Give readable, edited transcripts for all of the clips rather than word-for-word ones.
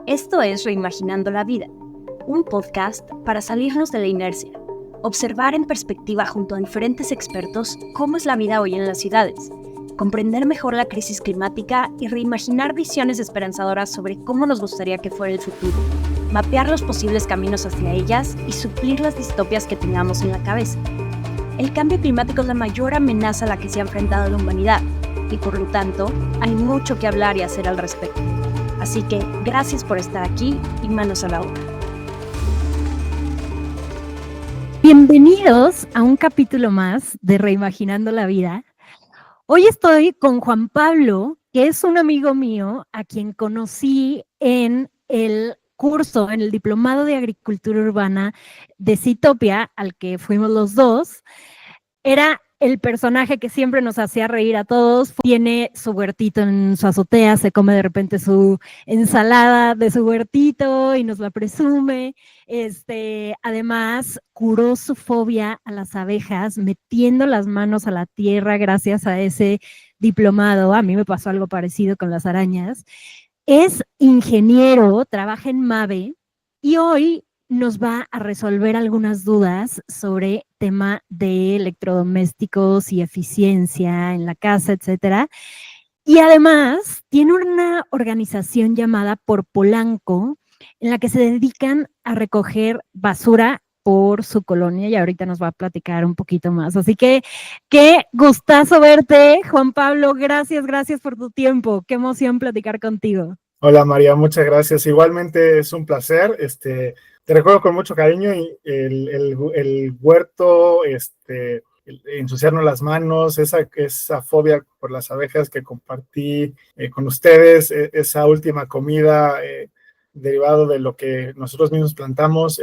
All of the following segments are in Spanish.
Esto es Reimaginando la Vida, un podcast para salirnos de la inercia, observar en perspectiva junto a diferentes expertos cómo es la vida hoy en las ciudades, comprender mejor la crisis climática y reimaginar visiones esperanzadoras sobre cómo nos gustaría que fuera el futuro, mapear los posibles caminos hacia ellas y suplir las distopias que tengamos en la cabeza. El cambio climático es la mayor amenaza a la que se ha enfrentado la humanidad y por lo tanto hay mucho que hablar y hacer al respecto. Así que gracias por estar aquí y manos a la obra. Bienvenidos a un capítulo más de Reimaginando la Vida. Hoy estoy con Juan Pablo, que es un amigo mío a quien conocí en el curso, en el Diplomado de Agricultura Urbana de Citopia, al que fuimos los dos. Era el personaje que siempre nos hacía reír a todos. Tiene su huertito en su azotea, se come de repente su ensalada de su huertito y nos la presume. Además, curó su fobia a las abejas metiendo las manos a la tierra gracias a ese diplomado. A mí me pasó algo parecido con las arañas. Es ingeniero, trabaja en MAVE y hoy nos va a resolver algunas dudas sobre tema de electrodomésticos y eficiencia en la casa, etcétera. Y además tiene una organización llamada Por Polanco, en la que se dedican a recoger basura por su colonia y ahorita nos va a platicar un poquito más. Así que qué gustazo verte, Juan Pablo. Gracias por tu tiempo. Qué emoción platicar contigo. Hola María, muchas gracias. Igualmente es un placer. Te recuerdo con mucho cariño y el huerto, ensuciarnos las manos, esa fobia por las abejas que compartí con ustedes, esa última comida derivado de lo que nosotros mismos plantamos,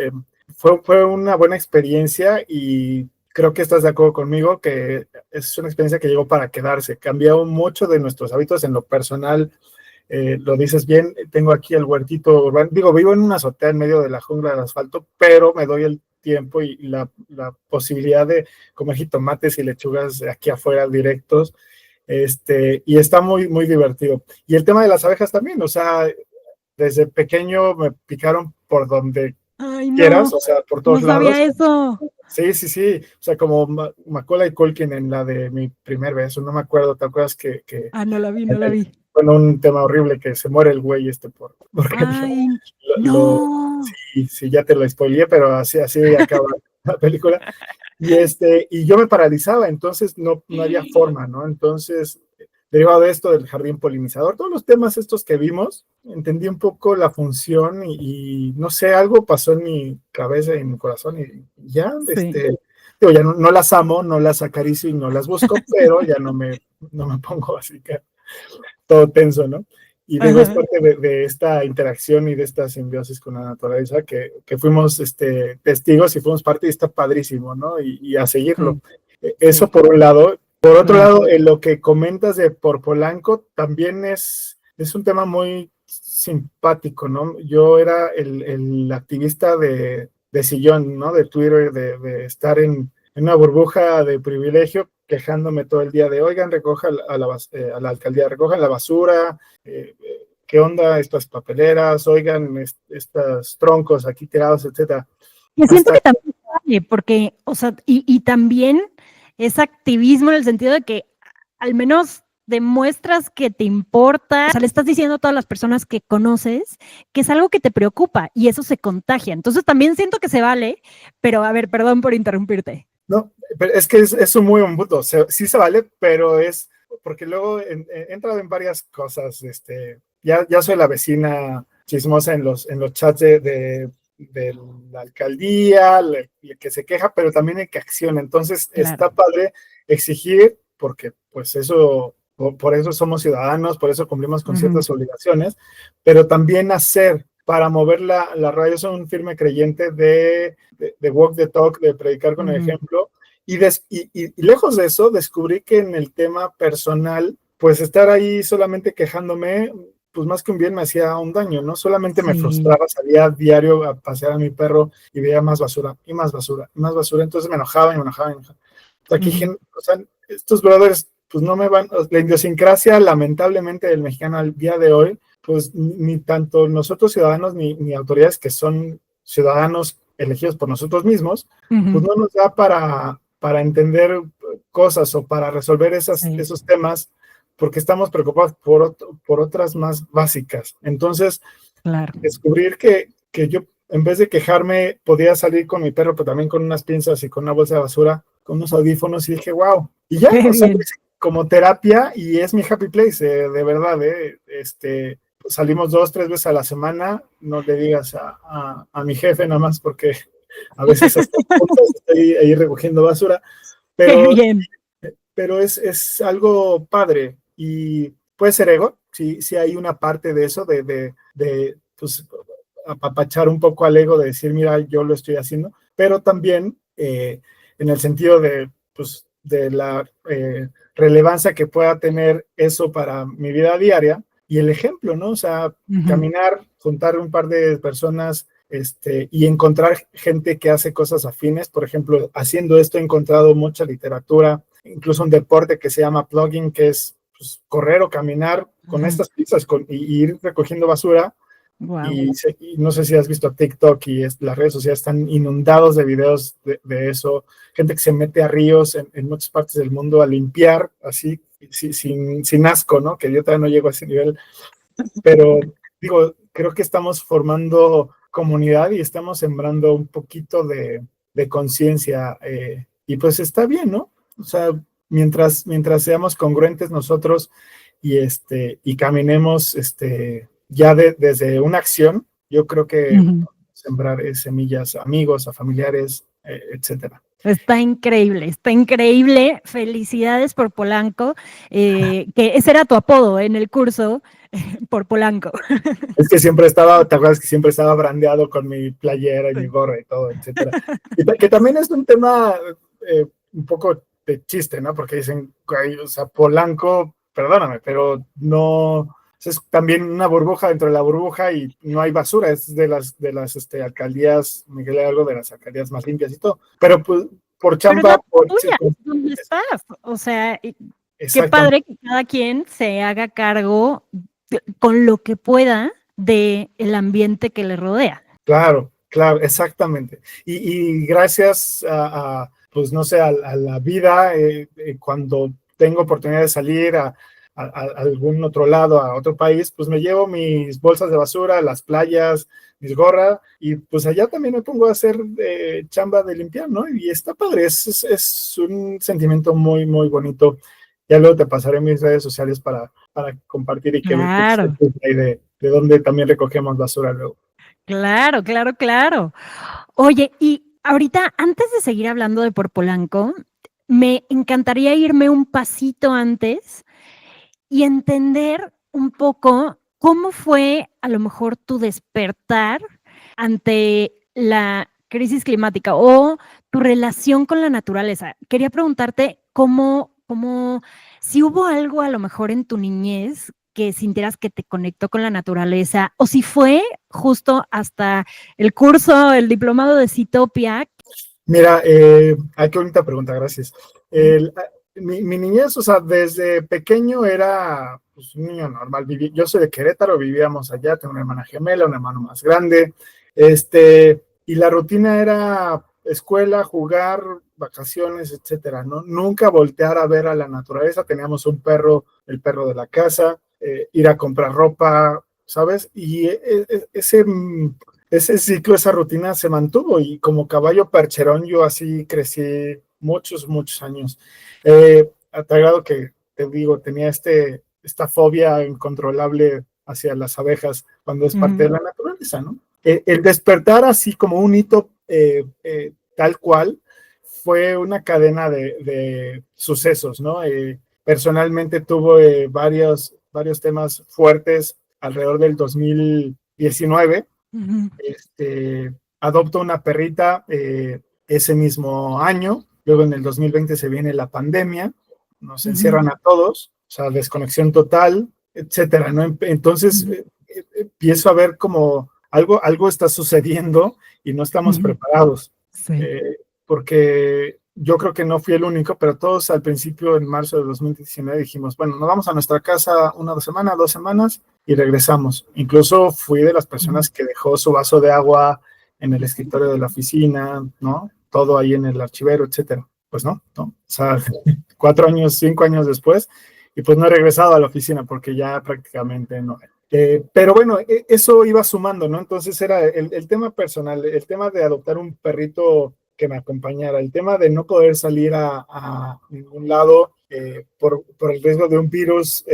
fue una buena experiencia y creo que estás de acuerdo conmigo que es una experiencia que llegó para quedarse. Cambió mucho de nuestros hábitos en lo personal. Lo dices bien, tengo aquí el huertito urbano, vivo en una azotea en medio de la jungla de asfalto, pero me doy el tiempo y la posibilidad de comer jitomates y lechugas aquí afuera directos, y está muy, muy divertido. Y el tema de las abejas también, o sea, desde pequeño me picaron por donde quieras, o sea, por todos lados. No sabía eso. Sí, o sea, como Macaulay Culkin en la de Mi Primer Beso, no me acuerdo, ¿te acuerdas que no la vi. Bueno, un tema horrible que se muere el güey porque Ay, no. Sí, ya te lo spoileé, pero así acaba la película. Y yo me paralizaba, entonces no había forma, ¿no? Entonces, derivado de esto del jardín polinizador, todos los temas estos que vimos, entendí un poco la función y no sé, algo pasó en mi cabeza y en mi corazón y ya, Sí. ya no las amo, no las acaricio y no las busco, pero ya no me pongo así que todo tenso, ¿no? Y digo, es parte de esta interacción y de esta simbiosis con la naturaleza que fuimos testigos y fuimos parte y está padrísimo, ¿no? Y a seguirlo. Eso por un lado. Por otro lado, lo que comentas de Por Polanco también es un tema muy simpático, ¿no? Yo era el activista de sillón, ¿no? De Twitter, de estar en una burbuja de privilegio, quejándome todo el día de, oigan, recoja a la alcaldía, recojan la basura, ¿qué onda estas papeleras? Oigan, estos troncos aquí tirados, etcétera. Yo siento que también vale, porque, o sea, y también es activismo en el sentido de que al menos demuestras que te importa, o sea, le estás diciendo a todas las personas que conoces que es algo que te preocupa y eso se contagia. Entonces también siento que se vale, pero a ver, perdón por interrumpirte. No, pero es que es un muy buen punto. Sí se vale, pero es porque luego he entrado en varias cosas. Ya soy la vecina chismosa en los chats de la alcaldía, que se queja, pero también el que acciona. Entonces, claro, está padre exigir, porque pues eso, por eso somos ciudadanos, por eso cumplimos con ciertas obligaciones, pero también hacer para mover la radio. Yo soy un firme creyente de walk the talk, de predicar con el ejemplo, y lejos de eso, descubrí que en el tema personal, pues estar ahí solamente quejándome, pues más que un bien me hacía un daño, ¿no? Solamente me frustraba, salía a diario a pasear a mi perro y veía más basura, y más basura, y más basura, entonces me enojaba. Aquí, o sea, estos brothers, pues no me van, la idiosincrasia, lamentablemente, del mexicano al día de hoy, pues ni tanto nosotros ciudadanos ni autoridades que son ciudadanos elegidos por nosotros mismos, pues no nos da para entender cosas o para resolver esos temas, porque estamos preocupados por otras más básicas. Entonces, claro, descubrir que yo, en vez de quejarme, podía salir con mi perro, pero también con unas pinzas y con una bolsa de basura, con unos audífonos, y dije, wow. Y ya, qué o sea, bien. como terapia, y es mi happy place, de verdad, salimos 2, 3 veces a la semana, no le digas a mi jefe nada más, porque a veces hasta estoy ahí recogiendo basura, Qué pero, bien. pero es algo padre, y puede ser ego, sí hay una parte de eso, pues, apapachar un poco al ego, de decir, mira, yo lo estoy haciendo, pero también en el sentido pues, de la relevancia que pueda tener eso para mi vida diaria, y el ejemplo, ¿no? O sea, caminar, juntar un par de personas, y encontrar gente que hace cosas afines. Por ejemplo, haciendo esto he encontrado mucha literatura, incluso un deporte que se llama plugging, que es pues, correr o caminar con estas pizzas y ir recogiendo basura. Wow. Y no sé si has visto TikTok y las redes sociales están inundados de videos de eso, gente que se mete a ríos en muchas partes del mundo a limpiar, así, sin asco, ¿no? Que yo todavía no llego a ese nivel, pero digo, creo que estamos formando comunidad y estamos sembrando un poquito de conciencia, y pues está bien, ¿no? O sea, mientras seamos congruentes nosotros y caminemos ya desde una acción, yo creo que sembrar semillas a amigos, a familiares, etcétera. Está increíble, está increíble. Felicidades por Polanco, que ese era tu apodo en el curso, por Polanco. Es que ¿te acuerdas que siempre estaba brandeado con mi playera y mi gorra y todo, etcétera? Y que también es un tema un poco de chiste, ¿no? Porque dicen, o sea, Polanco, perdóname, pero no, es también una burbuja dentro de la burbuja y no hay basura, es de las alcaldías, Miguel Hidalgo, de las alcaldías más limpias y todo. Pero pues, por chamba, Pero es la tuya, ¿dónde estás? O sea, qué padre que cada quien se haga cargo con lo que pueda del ambiente que le rodea. Claro, exactamente. Y gracias pues no sé, a la vida, cuando tengo oportunidad de salir a algún otro lado, a otro país, pues me llevo mis bolsas de basura a las playas, mis gorras, y pues allá también me pongo a hacer chamba de limpiar, ¿no? Y está padre, es un sentimiento muy, muy bonito. Ya luego te pasaré mis redes sociales para compartir y que Claro. de dónde también recogemos basura luego. Claro, claro, claro. Oye, y ahorita, antes de seguir hablando de por Polanco, me encantaría irme un pasito antes y entender un poco cómo fue a lo mejor tu despertar ante la crisis climática o tu relación con la naturaleza. Quería preguntarte si hubo algo a lo mejor en tu niñez que sintieras que te conectó con la naturaleza, o si fue justo hasta el curso, el diplomado de Citopia. Mira, qué bonita pregunta, gracias. Mi niñez, o sea, desde pequeño era pues, un niño normal. Yo soy de Querétaro, vivíamos allá, tengo una hermana gemela, un hermano más grande, y la rutina era escuela, jugar, vacaciones, etcétera, ¿no? Nunca voltear a ver a la naturaleza. Teníamos un perro, el perro de la casa, ir a comprar ropa, ¿sabes? Y ese ciclo, esa rutina se mantuvo, y como caballo percherón yo así crecí muchos, muchos años. A tal grado que, te digo, tenía esta fobia incontrolable hacia las abejas cuando es parte de la naturaleza, ¿no? El despertar así como un hito tal cual fue una cadena de sucesos, ¿no? Personalmente tuve varios temas fuertes alrededor del 2019. Adopto una perrita ese mismo año. Luego en el 2020 se viene la pandemia, nos encierran a todos, o sea, desconexión total, etcétera, ¿no? Entonces empiezo a ver como algo está sucediendo y no estamos preparados. Sí. Porque yo creo que no fui el único, pero todos al principio, en marzo de 2019, dijimos, bueno, nos vamos a nuestra casa 1 2 semanas y regresamos. Incluso fui de las personas que dejó su vaso de agua en el escritorio de la oficina, ¿no? Todo ahí en el archivero, etcétera. Pues no. O sea, 4 años, 5 años después, y pues no he regresado a la oficina porque ya prácticamente no. Pero bueno, eso iba sumando, ¿no? Entonces era el tema personal, el tema de adoptar un perrito que me acompañara, el tema de no poder salir a ningún lado por el riesgo de un virus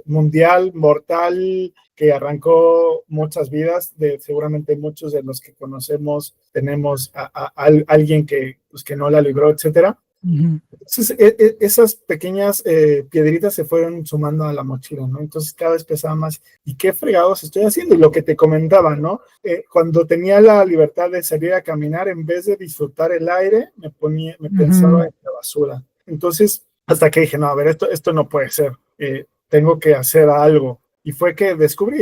mundial, mortal, que arrancó muchas vidas, seguramente muchos de los que conocemos tenemos a alguien que, pues, que no la libró, etcétera. Ujú. Entonces, esas pequeñas piedritas se fueron sumando a la mochila, ¿no? Entonces cada vez pesaba más. ¿Y qué fregados estoy haciendo? Y lo que te comentaba, ¿no? Cuando tenía la libertad de salir a caminar, en vez de disfrutar el aire, me pensaba en la basura. Entonces, hasta que dije, no, a ver, esto no puede ser. Tengo que hacer algo. Y fue que descubrí,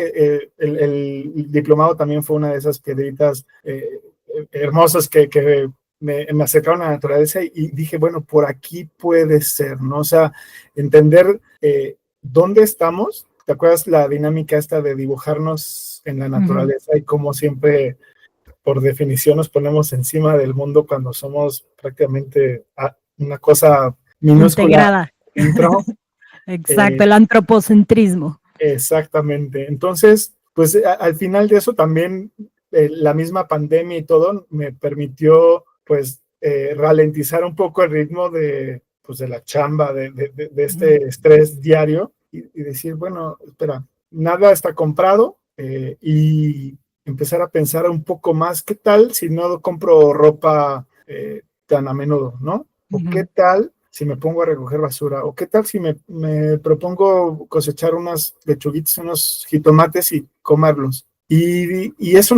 el diplomado también fue una de esas piedritas hermosas que me acercaron a la naturaleza y dije, bueno, por aquí puede ser, ¿no? O sea, entender dónde estamos. ¿Te acuerdas la dinámica esta de dibujarnos en la naturaleza y cómo siempre, por definición, nos ponemos encima del mundo cuando somos prácticamente una cosa minúscula Integrada. dentro? Exacto, el antropocentrismo. Exactamente. Entonces, pues al final de eso también la misma pandemia y todo me permitió pues ralentizar un poco el ritmo pues, de la chamba, de este estrés diario y decir, bueno, espera, nada está comprado y empezar a pensar un poco más, ¿qué tal si no compro ropa tan a menudo, ¿no? ¿O qué tal si me pongo a recoger basura? ¿O qué tal si me propongo cosechar unas lechuguitas, unos jitomates y comerlos? Y es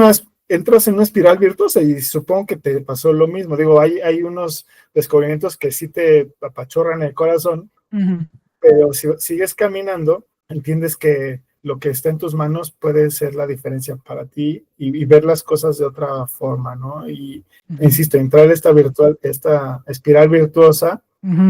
entras en una espiral virtuosa y supongo que te pasó lo mismo. Digo, hay unos descubrimientos que sí te apachorran el corazón, pero si sigues caminando, entiendes que lo que está en tus manos puede ser la diferencia para ti y ver las cosas de otra forma, ¿no? Y insisto, entrar en esta espiral virtuosa,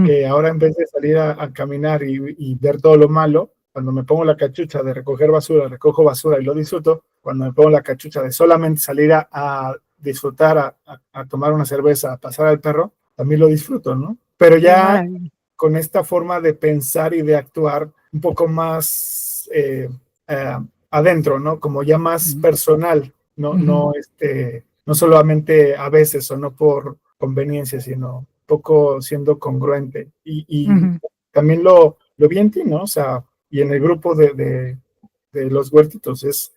que ahora en vez de salir a caminar y ver todo lo malo, cuando me pongo la cachucha de recoger basura, recojo basura y lo disfruto. Cuando me pongo la cachucha de solamente salir a disfrutar, a tomar una cerveza, a pasar al perro, también lo disfruto, ¿no? Pero ya con esta forma de pensar y de actuar un poco más adentro, ¿no? Como ya más personal, no solamente a veces o no por conveniencia, sino un poco siendo congruente. Y también lo vi en ti, ¿no? O sea, y en el grupo de los huertitos es,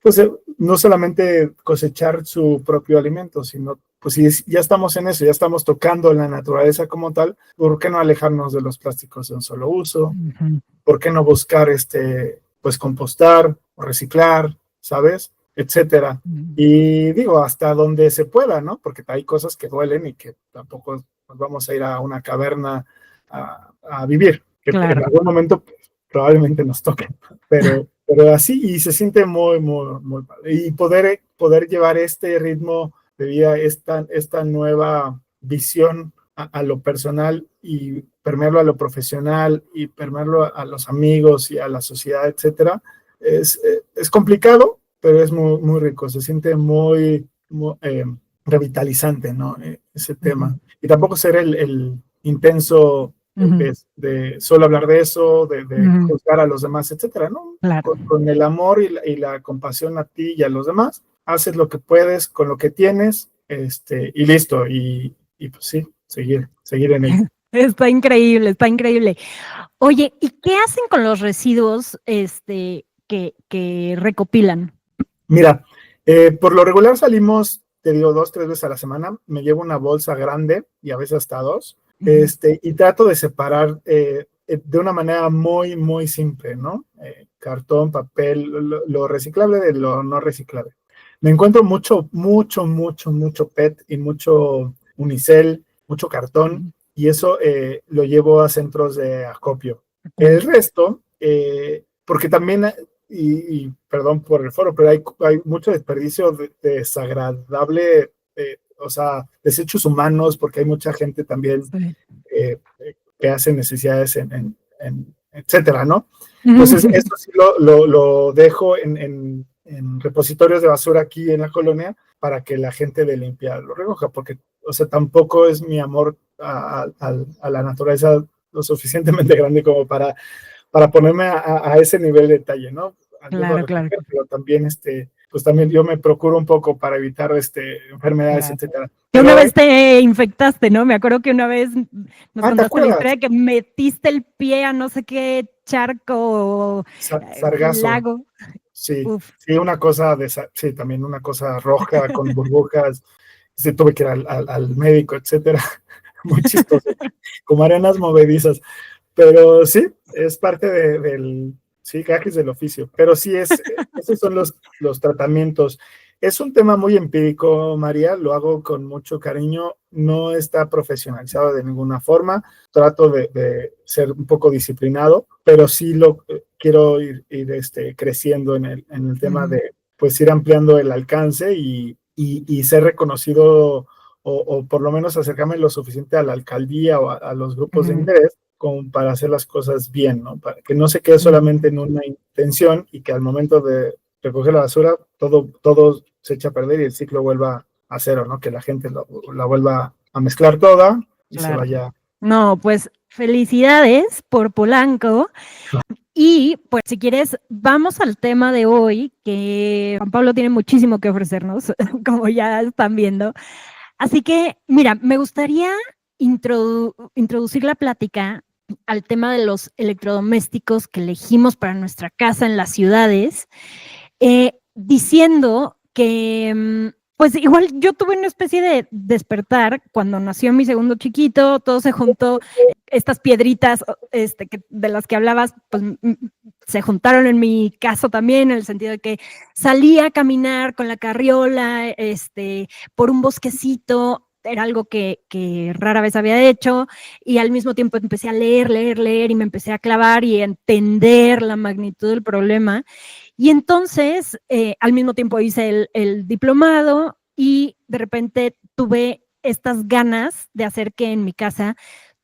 pues, no solamente cosechar su propio alimento, sino, pues, si ya estamos en eso, ya estamos tocando la naturaleza como tal, ¿por qué no alejarnos de los plásticos de un solo uso? ¿Por qué no buscar, pues, compostar o reciclar, ¿sabes? Etcétera. Y digo, hasta donde se pueda, ¿no? Porque hay cosas que duelen y que tampoco nos vamos a ir a una caverna a vivir, que en algún momento probablemente nos toque, pero así, y se siente muy, muy, muy padre. Y poder llevar este ritmo de vida, esta nueva visión a lo personal y permearlo a lo profesional y permearlo a los amigos y a la sociedad, etcétera, es complicado, pero es muy, muy rico, se siente muy, muy revitalizante, ¿no? Ese tema. Y tampoco ser el intenso de solo hablar de eso, de juzgar a los demás, etcétera, ¿no? Claro. Con el amor y la compasión a ti y a los demás, haces lo que puedes con lo que tienes, y listo, y pues sí, seguir en ello. Está increíble, está increíble. Oye, ¿y qué hacen con los residuos que recopilan? Mira, por lo regular salimos, te digo, 2, 3 veces a la semana. Me llevo una bolsa grande y a veces hasta 2. Y trato de separar de una manera muy, muy simple, ¿no? Cartón, papel, lo reciclable de lo no reciclable. Me encuentro mucho PET y mucho unicel, mucho cartón, y eso lo llevo a centros de acopio. El resto, porque también, y perdón por el foro, pero hay mucho desperdicio desagradable, o sea, desechos humanos, porque hay mucha gente también que hace necesidades etcétera, ¿no? Entonces, esto sí lo dejo en repositorios de basura aquí en la colonia para que la gente de limpiar lo recoja, porque, o sea, tampoco es mi amor a la naturaleza lo suficientemente grande como para ponerme a ese nivel de detalle, ¿no? Ayudo a recoger, claro. Pero también, pues también yo me procuro un poco para evitar enfermedades, claro, etcétera. Que una vez te infectaste, ¿no? Me acuerdo que una vez nos contaste la historia de que metiste el pie a no sé qué charco, sargazo. Lago. Sí, sí, sí, también una cosa roja con burbujas. Sí, tuve que ir al médico, etcétera. Muy chistoso, como arenas movedizas. Pero sí, es parte del gajes del oficio. Pero sí, esos son los tratamientos. Es un tema muy empírico, María, lo hago con mucho cariño, no está profesionalizado de ninguna forma, trato de ser un poco disciplinado, pero sí quiero ir creciendo en el tema de, pues, ir ampliando el alcance y ser reconocido o por lo menos acercarme lo suficiente a la alcaldía o a los grupos de interés como para hacer las cosas bien, ¿no? Para que no se quede solamente en una intención y que al momento de recoger la basura todo se echa a perder y el ciclo vuelva a cero, ¿no? Que la gente la vuelva a mezclar toda y claro, se vaya. No, pues felicidades por Polanco. Y pues si quieres, vamos al tema de hoy, que Juan Pablo tiene muchísimo que ofrecernos, como ya están viendo. Así que, mira, me gustaría introducir la plática al tema de los electrodomésticos que elegimos para nuestra casa en las ciudades, diciendo que, pues igual yo tuve una especie de despertar cuando nació mi segundo chiquito, todo se juntó, estas piedritas de las que hablabas, pues se juntaron en mi caso también, en el sentido de que salí a caminar con la carriola, por un bosquecito. Era algo que rara vez había hecho, y al mismo tiempo empecé a leer, y me empecé a clavar y a entender la magnitud del problema. Y entonces, al mismo tiempo hice el diplomado, y de repente tuve estas ganas de hacer que en mi casa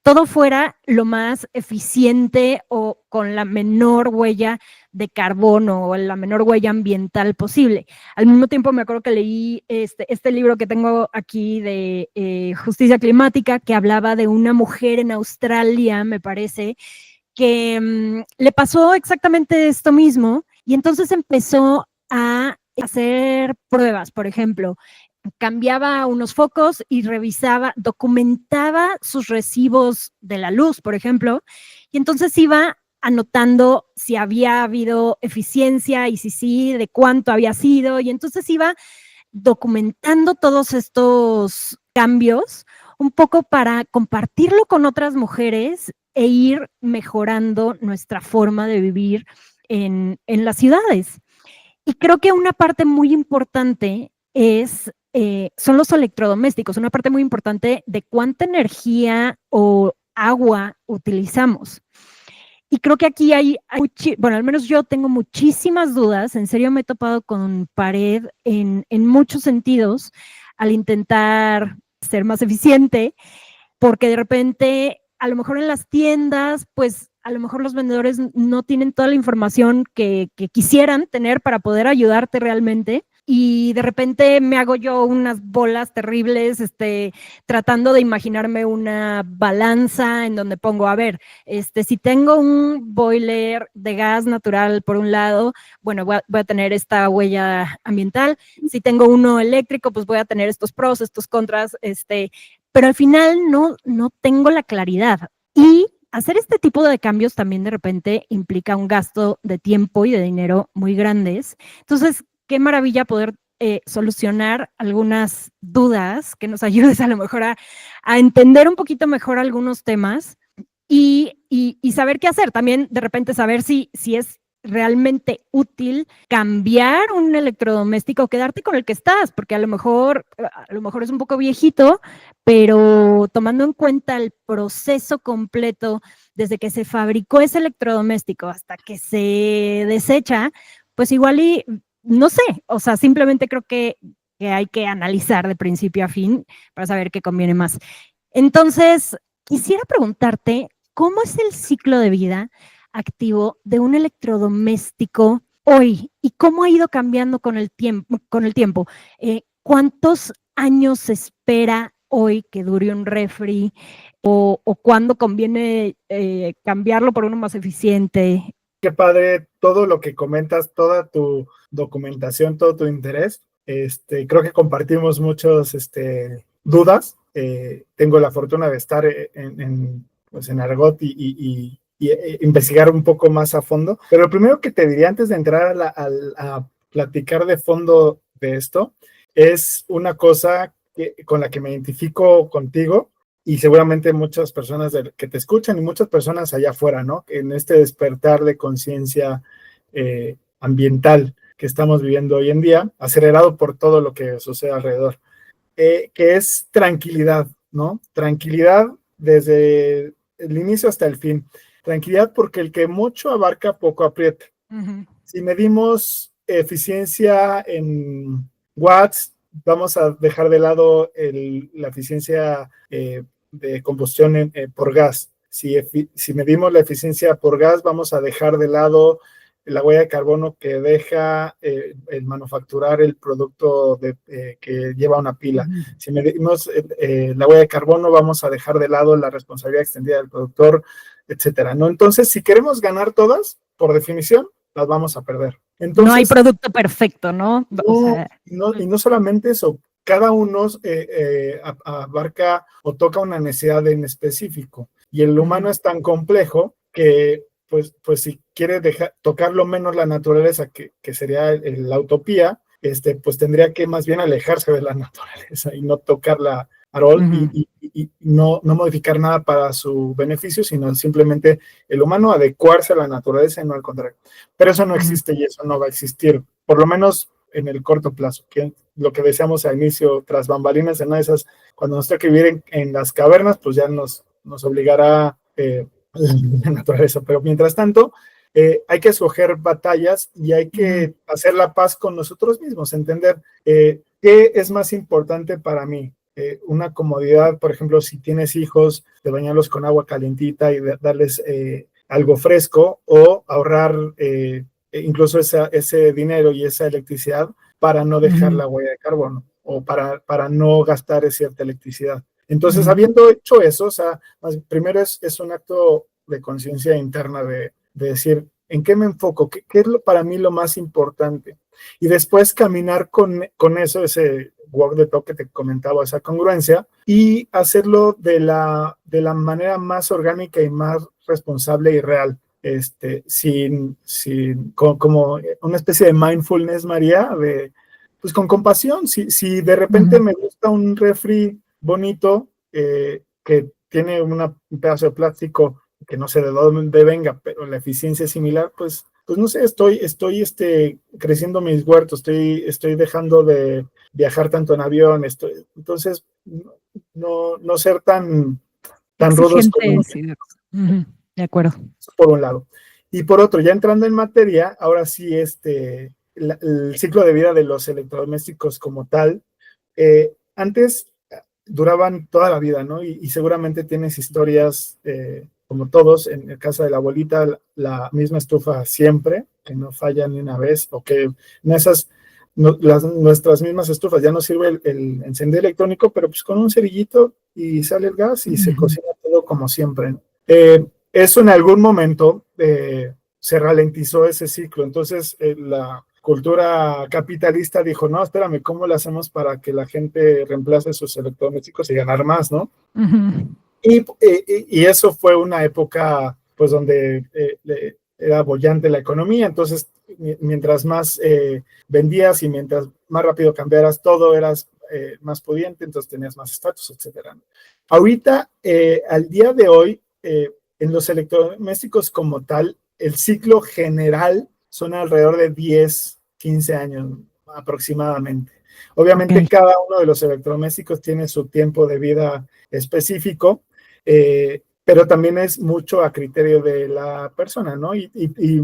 todo fuera lo más eficiente o con la menor huella de carbono o la menor huella ambiental posible. Al mismo tiempo me acuerdo que leí este libro que tengo aquí de Justicia Climática, que hablaba de una mujer en Australia, me parece, que le pasó exactamente esto mismo, y entonces empezó a hacer pruebas. Por ejemplo, cambiaba unos focos y revisaba, documentaba sus recibos de la luz, por ejemplo, y entonces iba anotando si había habido eficiencia y si sí, de cuánto había sido, y entonces iba documentando todos estos cambios un poco para compartirlo con otras mujeres e ir mejorando nuestra forma de vivir en las ciudades. Y creo que una parte muy importante son los electrodomésticos, una parte muy importante de cuánta energía o agua utilizamos. Y creo que aquí bueno, al menos yo tengo muchísimas dudas, en serio me he topado con pared en muchos sentidos al intentar ser más eficiente, porque de repente, a lo mejor en las tiendas, pues a lo mejor los vendedores no tienen toda la información que quisieran tener para poder ayudarte realmente. Y de repente me hago yo unas bolas terribles, tratando de imaginarme una balanza en donde pongo, a ver, si tengo un boiler de gas natural por un lado, bueno, voy a tener esta huella ambiental. Si tengo uno eléctrico, pues voy a tener estos pros, estos contras, pero al final no tengo la claridad. Y hacer este tipo de cambios también de repente implica un gasto de tiempo y de dinero muy grandes. Entonces, qué maravilla poder solucionar algunas dudas, que nos ayudes a lo mejor a entender un poquito mejor algunos temas y saber qué hacer. También de repente saber si es realmente útil cambiar un electrodoméstico o quedarte con el que estás, porque a lo mejor es un poco viejito, pero tomando en cuenta el proceso completo desde que se fabricó ese electrodoméstico hasta que se desecha, pues igual y no sé, o sea, simplemente creo que hay que analizar de principio a fin para saber qué conviene más. Entonces, quisiera preguntarte, ¿cómo es el ciclo de vida activo de un electrodoméstico hoy y cómo ha ido cambiando con el tiempo. ¿Cuántos años se espera hoy que dure un refri o cuándo conviene cambiarlo por uno más eficiente? Qué padre todo lo que comentas, toda tu documentación, todo tu interés. Creo que compartimos muchas dudas. Tengo la fortuna de estar pues en Argot y investigar un poco más a fondo. Pero lo primero que te diría antes de entrar a platicar de fondo de esto es una cosa con la que me identifico contigo y seguramente muchas personas que te escuchan y muchas personas allá afuera, ¿no? En este despertar de conciencia ambiental que estamos viviendo hoy en día, acelerado por todo lo que sucede alrededor, que es tranquilidad, ¿no? Tranquilidad desde el inicio hasta el fin. Tranquilidad porque el que mucho abarca, poco aprieta. Uh-huh. Si medimos eficiencia en watts, vamos a dejar de lado la eficiencia de combustión por gas. Si medimos la eficiencia por gas, vamos a dejar de lado la huella de carbono que deja el manufacturar el producto que lleva una pila. Uh-huh. Si medimos la huella de carbono, vamos a dejar de lado la responsabilidad extendida del productor, etcétera, ¿no? Entonces, si queremos ganar todas, por definición, las vamos a perder. Entonces, no hay producto perfecto, ¿no? Y no solamente eso, cada uno abarca o toca una necesidad en específico. Y el humano es tan complejo que, pues si quiere tocar lo menos la naturaleza, que sería la utopía, pues tendría que más bien alejarse de la naturaleza y no tocarla a rol y no modificar nada para su beneficio, sino simplemente el humano adecuarse a la naturaleza y no al contrario. Pero eso no existe y eso no va a existir, por lo menos en el corto plazo, que lo que deseamos al inicio, tras bambalinas, en una de esas, cuando nos toque vivir en las cavernas, pues ya nos obligará la naturaleza, pero mientras tanto, hay que escoger batallas y hay que hacer la paz con nosotros mismos, entender qué es más importante para mí. Una comodidad, por ejemplo, si tienes hijos, de bañarlos con agua calientita y darles algo fresco, o ahorrar incluso ese dinero y esa electricidad para no dejar la huella de carbono o para no gastar cierta electricidad. Entonces, habiendo hecho eso, o sea, primero es un acto de conciencia interna de decir, ¿en qué me enfoco? ¿Qué es para mí lo más importante? Y después caminar con eso, ese walk the talk que te comentaba, esa congruencia, y hacerlo de la manera más orgánica y más responsable y real. Como una especie de mindfulness, María, pues con compasión. Si de repente me gusta un refri bonito que tiene un pedazo de plástico que no sé de dónde venga, pero la eficiencia es similar, pues no sé, estoy creciendo mis huertos, estoy dejando de viajar tanto en avión, entonces no ser tan rudos como... Sí, de acuerdo. Por un lado. Y por otro, ya entrando en materia, ahora sí el ciclo de vida de los electrodomésticos como tal, antes duraban toda la vida, ¿no? Y seguramente tienes historias, como todos, en el caso de la abuelita, la misma estufa siempre, que no falla ni una vez, o que nuestras mismas estufas ya no sirve el encendido electrónico, pero pues con un cerillito y sale el gas y se cocina todo como siempre, ¿no? Eso en algún momento se ralentizó ese ciclo, entonces la cultura capitalista dijo, no, espérame, ¿cómo lo hacemos para que la gente reemplace sus electrodomésticos y ganar más, no? Y eso fue una época, pues, donde era bollante la economía, entonces, mientras más vendías y mientras más rápido cambiaras todo, eras más pudiente, entonces tenías más estatus, etcétera. Ahorita, al día de hoy, en los electrodomésticos como tal, el ciclo general son alrededor de 10, 15 años aproximadamente. Obviamente cada uno de los electrodomésticos tiene su tiempo de vida específico, pero también es mucho a criterio de la persona, ¿no? Y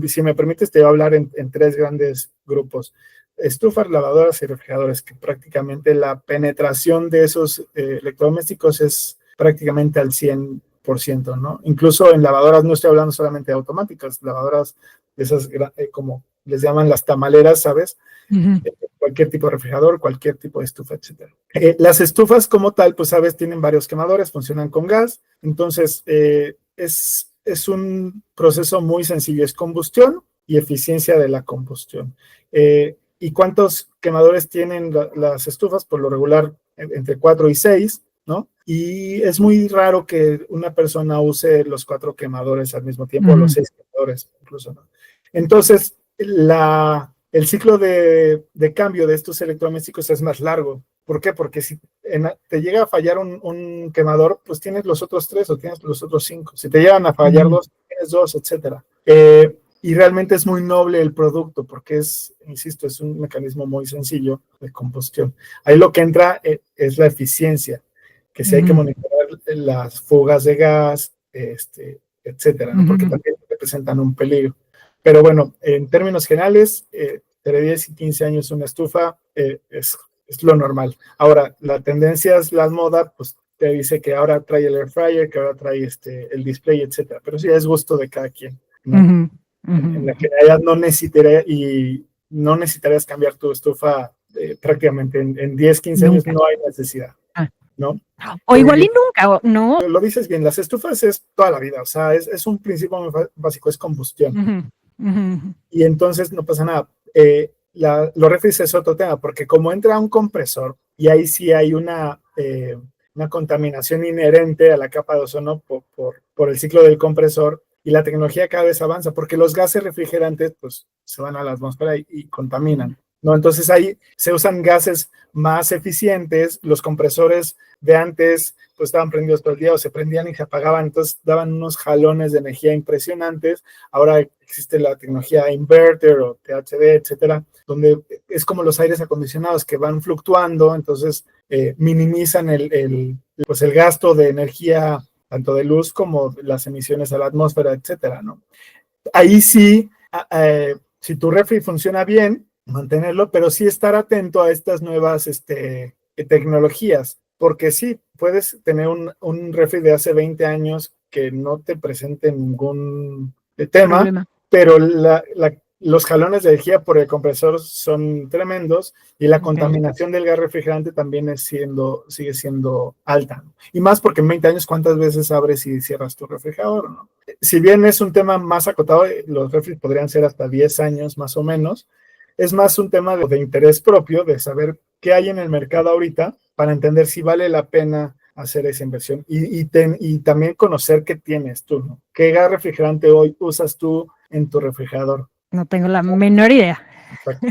si me permites, te voy a hablar en tres grandes grupos. Estufas, lavadoras y refrigeradores, que prácticamente la penetración de esos electrodomésticos es prácticamente al 100 100%, ¿no? Incluso en lavadoras, no estoy hablando solamente de automáticas, lavadoras de esas, como les llaman las tamaleras, ¿sabes? Ujú. Cualquier tipo de refrigerador, cualquier tipo de estufa, etcétera. Las estufas como tal, pues sabes, tienen varios quemadores, funcionan con gas, entonces es un proceso muy sencillo, es combustión y eficiencia de la combustión. ¿Y cuántos quemadores tienen las estufas? Por lo regular, entre 4 y 6, ¿no? Y es muy raro que una persona use los 4 quemadores al mismo tiempo, o los 6 quemadores incluso, ¿no? Entonces, el ciclo de cambio de estos electrodomésticos es más largo. ¿Por qué? Porque si te llega a fallar un quemador, pues tienes los otros 3 o tienes los otros 5. Si te llegan a fallar 2, tienes 2, etcétera. Y realmente es muy noble el producto porque insisto, es un mecanismo muy sencillo de combustión. Ahí lo que entra es la eficiencia, que si hay que monitorar las fugas de gas, etcétera, ¿no? Porque también representan un peligro. Pero bueno, en términos generales, entre 10 y 15 años una estufa es lo normal. Ahora, la tendencia es la moda, pues te dice que ahora trae el air fryer, que ahora trae el display, etcétera. Pero sí es gusto de cada quien, ¿no? En la generalidad no necesitarías cambiar tu estufa prácticamente en 10, 15 años, no hay necesidad, ¿no? O igual y nunca, ¿no? Lo dices bien, las estufas es toda la vida, o sea, es un principio muy básico, es combustión. Y entonces no pasa nada. Los refris es otro tema, porque como entra un compresor, y ahí sí hay una contaminación inherente a la capa de ozono por el ciclo del compresor, y la tecnología cada vez avanza, porque los gases refrigerantes pues se van a la atmósfera y contaminan, ¿no? Entonces ahí se usan gases más eficientes, los compresores de antes pues estaban prendidos todo el día o se prendían y se apagaban, entonces daban unos jalones de energía impresionantes. Ahora existe la tecnología inverter o THD, etcétera, donde es como los aires acondicionados que van fluctuando, entonces minimizan el gasto de energía, tanto de luz como las emisiones a la atmósfera, etcétera, ¿no? Ahí sí, si tu refri funciona bien, mantenerlo, pero sí estar atento a estas nuevas tecnologías, porque sí, puedes tener un refri de hace 20 años que no te presente ningún tema, problema. Pero los jalones de energía por el compresor son tremendos y la contaminación del gas refrigerante también sigue siendo alta. Y más porque en 20 años, ¿cuántas veces abres y cierras tu refrigerador, no? Si bien es un tema más acotado, los refris podrían ser hasta 10 años más o menos, es más un tema de interés propio, de saber qué hay en el mercado ahorita para entender si vale la pena hacer esa inversión y también conocer qué tienes tú, ¿no? ¿Qué gas refrigerante hoy usas tú en tu refrigerador? No tengo la menor idea. Exacto.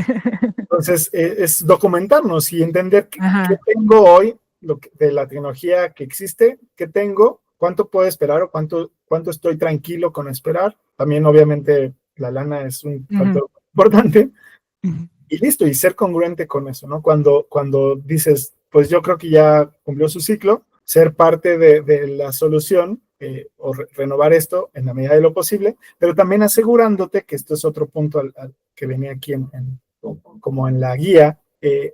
Entonces, es documentarnos y entender qué tengo hoy, de la tecnología que existe, qué tengo, cuánto puedo esperar o cuánto estoy tranquilo con esperar. También, obviamente, la lana es un factor importante. Y listo, y ser congruente con eso, ¿no? Cuando dices, pues yo creo que ya cumplió su ciclo, ser parte de la solución o renovar esto en la medida de lo posible, pero también asegurándote, que esto es otro punto al que venía aquí como en la guía,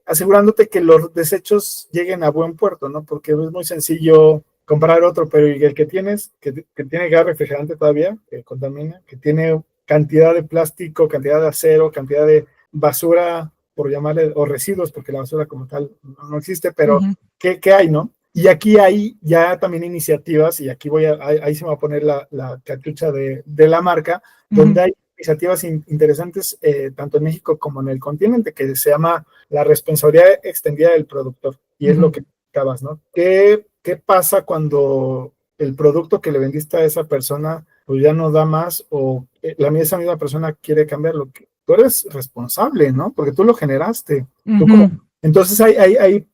asegurándote que los desechos lleguen a buen puerto, ¿no? Porque es muy sencillo comprar otro, pero el que tienes, que tiene gas refrigerante todavía, que contamina, que tiene cantidad de plástico, cantidad de acero, cantidad de basura, por llamarle, o residuos, porque la basura como tal no existe, pero ¿qué hay, no? Y aquí hay ya también iniciativas, y aquí ahí se me va a poner la cachucha de la marca, donde hay iniciativas interesantes, tanto en México como en el continente, que se llama la responsabilidad extendida del productor, y es lo que acabas, ¿no? ¿Qué pasa cuando el producto que le vendiste a esa persona pues ya no da más, o esa misma persona quiere cambiarlo? Tú eres responsable, ¿no? Porque tú lo generaste. Entonces hay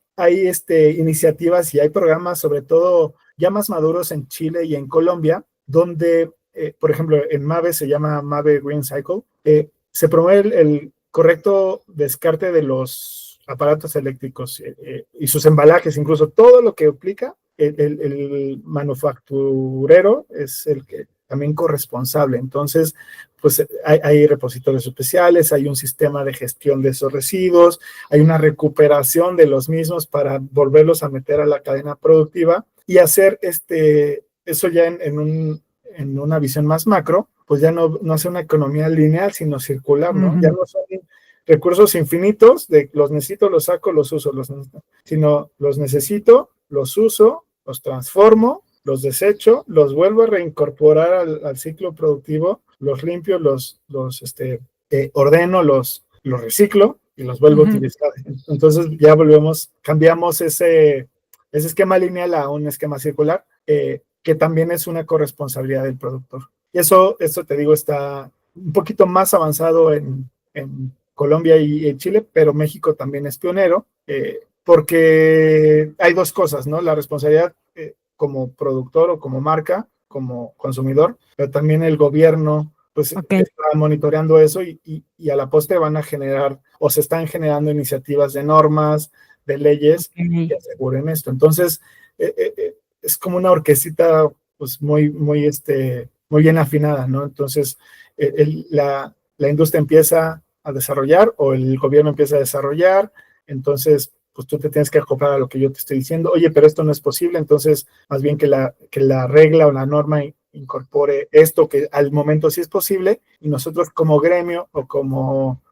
iniciativas y hay programas, sobre todo ya más maduros en Chile y en Colombia, donde, por ejemplo, en Mave se llama Mave Green Cycle, se promueve el correcto descarte de los aparatos eléctricos y sus embalajes, incluso todo lo que aplica el manufacturero es el que también corresponsable. Entonces, pues hay repositorios especiales, hay un sistema de gestión de esos residuos, hay una recuperación de los mismos para volverlos a meter a la cadena productiva y hacer eso ya en una visión más macro, pues ya no hace una economía lineal, sino circular, ¿no? Ya no son recursos infinitos de los necesito, los saco, los uso, sino los necesito, los uso, los transformo, los desecho, los vuelvo a reincorporar al ciclo productivo, los limpio, los ordeno, los reciclo y los vuelvo a utilizar. Entonces ya cambiamos ese esquema lineal a un esquema circular, que también es una corresponsabilidad del productor. Y eso te digo, está un poquito más avanzado en Colombia y en Chile, pero México también es pionero, porque hay dos cosas, ¿no? La responsabilidad como productor o como marca, como consumidor, pero también el gobierno pues está monitoreando eso y a la postre van a generar o se están generando iniciativas de normas, de leyes que aseguren esto. Entonces, es como una orquestita pues muy bien afinada, ¿no? Entonces, la industria empieza a desarrollar o el gobierno empieza a desarrollar, entonces pues tú te tienes que acoplar a lo que yo te estoy diciendo. Oye, pero esto no es posible, entonces más bien que la regla o la norma incorpore esto que al momento sí es posible, y nosotros como gremio o como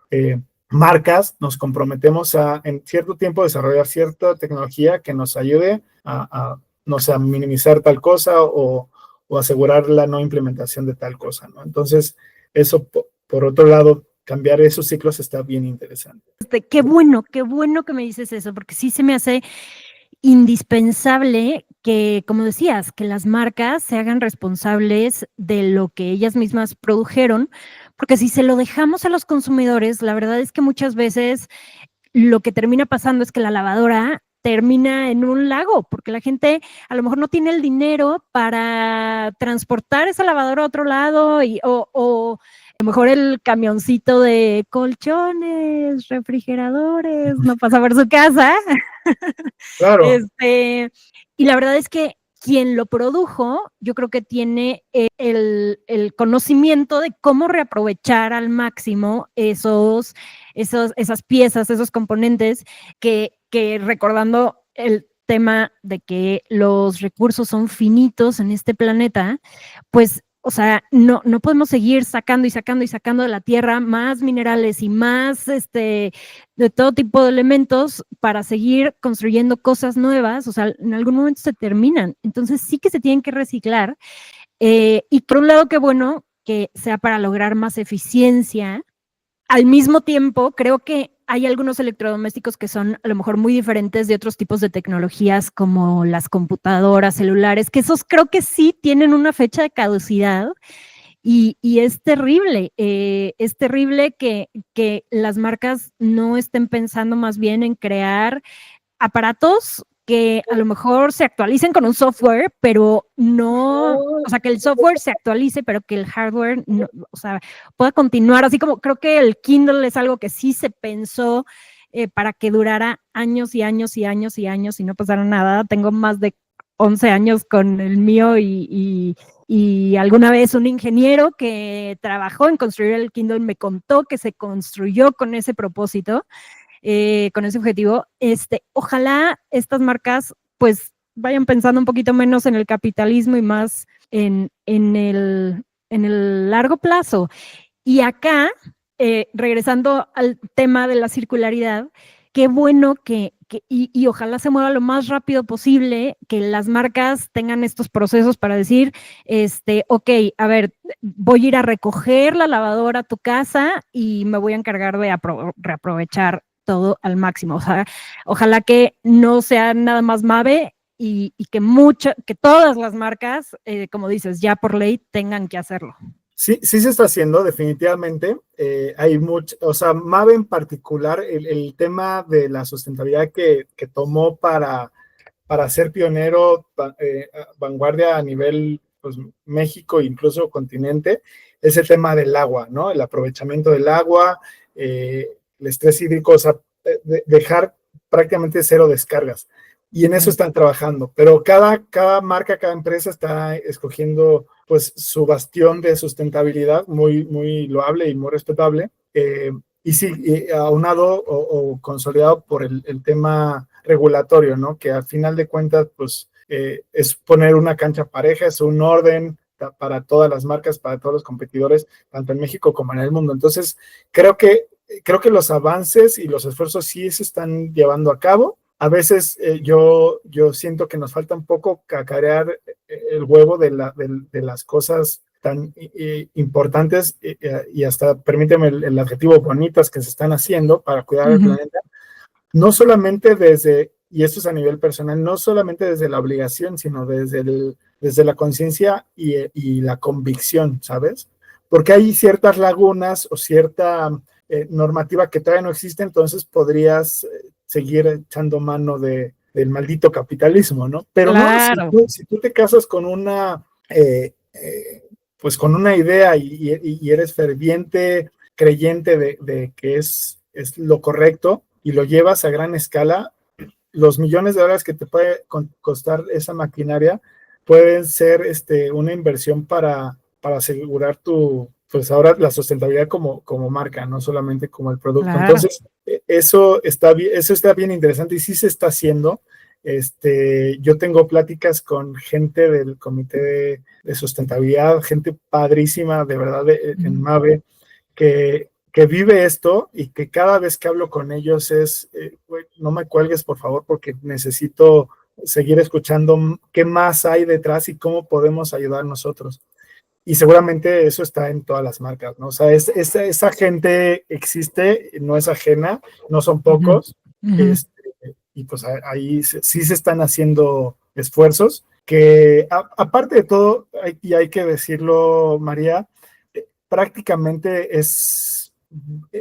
marcas nos comprometemos a en cierto tiempo desarrollar cierta tecnología que nos ayude no sé, a minimizar tal cosa o asegurar la no implementación de tal cosa, ¿no? Entonces, eso por otro lado, cambiar esos ciclos está bien interesante. Qué bueno que me dices eso, porque sí se me hace indispensable que, como decías, que las marcas se hagan responsables de lo que ellas mismas produjeron, porque si se lo dejamos a los consumidores, la verdad es que muchas veces lo que termina pasando es que la lavadora termina en un lago, porque la gente a lo mejor no tiene el dinero para transportar esa lavadora a otro lado o a lo mejor el camioncito de colchones, refrigeradores, no pasa por su casa. Claro. Y la verdad es que quien lo produjo, yo creo que tiene el conocimiento de cómo reaprovechar al máximo esas piezas, esos componentes que recordando el tema de que los recursos son finitos en este planeta, pues, o sea, no podemos seguir sacando y sacando y sacando de la tierra más minerales y más de todo tipo de elementos para seguir construyendo cosas nuevas. O sea, en algún momento se terminan. Entonces sí que se tienen que reciclar. Y por un lado, qué bueno que sea para lograr más eficiencia. Al mismo tiempo, creo que hay algunos electrodomésticos que son a lo mejor muy diferentes de otros tipos de tecnologías como las computadoras, celulares, que esos creo que sí tienen una fecha de caducidad y es terrible que las marcas no estén pensando más bien en crear aparatos que a lo mejor se actualicen con un software, pero no, o sea, que el software se actualice, pero que el hardware, no, o sea, pueda continuar, así como creo que el Kindle es algo que sí se pensó para que durara años y años y años y años y no pasara nada. Tengo más de 11 años con el mío y alguna vez un ingeniero que trabajó en construir el Kindle me contó que se construyó con ese propósito. Con ese objetivo. Ojalá estas marcas pues vayan pensando un poquito menos en el capitalismo y más en el largo plazo. Y acá, regresando al tema de la circularidad, qué bueno y ojalá se mueva lo más rápido posible, que las marcas tengan estos procesos para decir, ok, a ver, voy a ir a recoger la lavadora a tu casa y me voy a encargar de reaprovechar todo al máximo. O sea, ojalá que no sea nada más Mave y que todas las marcas, como dices, ya por ley tengan que hacerlo. Sí se está haciendo, definitivamente. Hay mucho, o sea, Mave en particular, el tema de la sustentabilidad que tomó para ser pionero, vanguardia a nivel pues, México e incluso continente, es el tema del agua, ¿no? El aprovechamiento del agua, el estrés hídrico, o sea, dejar prácticamente cero descargas. Y en eso están trabajando, pero cada marca, cada empresa está escogiendo pues su bastión de sustentabilidad, muy, muy loable y muy respetable. Y sí, aunado o consolidado por el tema regulatorio, ¿no? Que al final de cuentas, pues es poner una cancha pareja, es un orden para todas las marcas, para todos los competidores, tanto en México como en el mundo. Entonces, creo que los avances y los esfuerzos sí se están llevando a cabo. A veces yo siento que nos falta un poco cacarear el huevo de las cosas tan importantes y hasta, permíteme el adjetivo, bonitas que se están haciendo para cuidar el planeta. No solamente y esto es a nivel personal, no solamente desde la obligación, sino desde la conciencia y la convicción, ¿sabes? Porque hay ciertas lagunas o cierta normativa que todavía no existe, entonces podrías seguir echando mano del maldito capitalismo, ¿no? Pero claro. No, si tú te casas con pues con una idea y eres ferviente creyente de que es lo correcto y lo llevas a gran escala, los millones de dólares que te puede costar esa maquinaria pueden ser una inversión para asegurar pues ahora la sustentabilidad como marca, no solamente como el producto. Claro. Entonces, eso está bien interesante y sí se está haciendo. Yo tengo pláticas con gente del comité de sustentabilidad, gente padrísima, de verdad, en MAVE, que vive esto y que cada vez que hablo con ellos no me cuelgues, por favor, porque necesito seguir escuchando qué más hay detrás y cómo podemos ayudar nosotros. Y seguramente eso está en todas las marcas, ¿no? O sea, esa gente existe, no es ajena, no son pocos, y pues ahí sí se están haciendo esfuerzos que, aparte de todo, hay que decirlo, María, prácticamente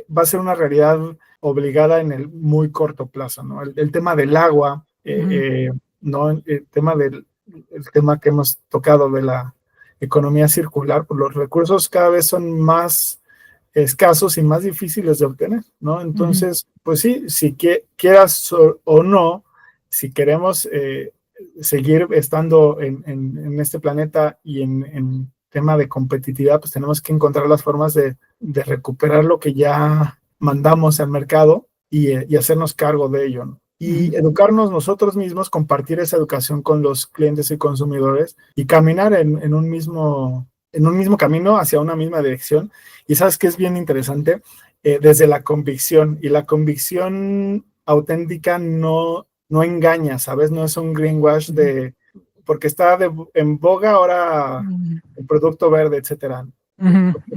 va a ser una realidad obligada en el muy corto plazo, ¿no? El tema del agua, ¿no? El tema que hemos tocado de la economía circular, pues los recursos cada vez son más escasos y más difíciles de obtener, ¿no? Entonces, pues sí, si quieras o no, si queremos seguir estando en este planeta y en tema de competitividad, pues tenemos que encontrar las formas de recuperar lo que ya mandamos al mercado y hacernos cargo de ello, ¿no? Y educarnos nosotros mismos, compartir esa educación con los clientes y consumidores y caminar en un mismo camino hacia una misma dirección. Y sabes que es bien interesante, desde la convicción, y la convicción auténtica no engaña, ¿sabes? No es un greenwash porque está en boga ahora el producto verde, etcétera.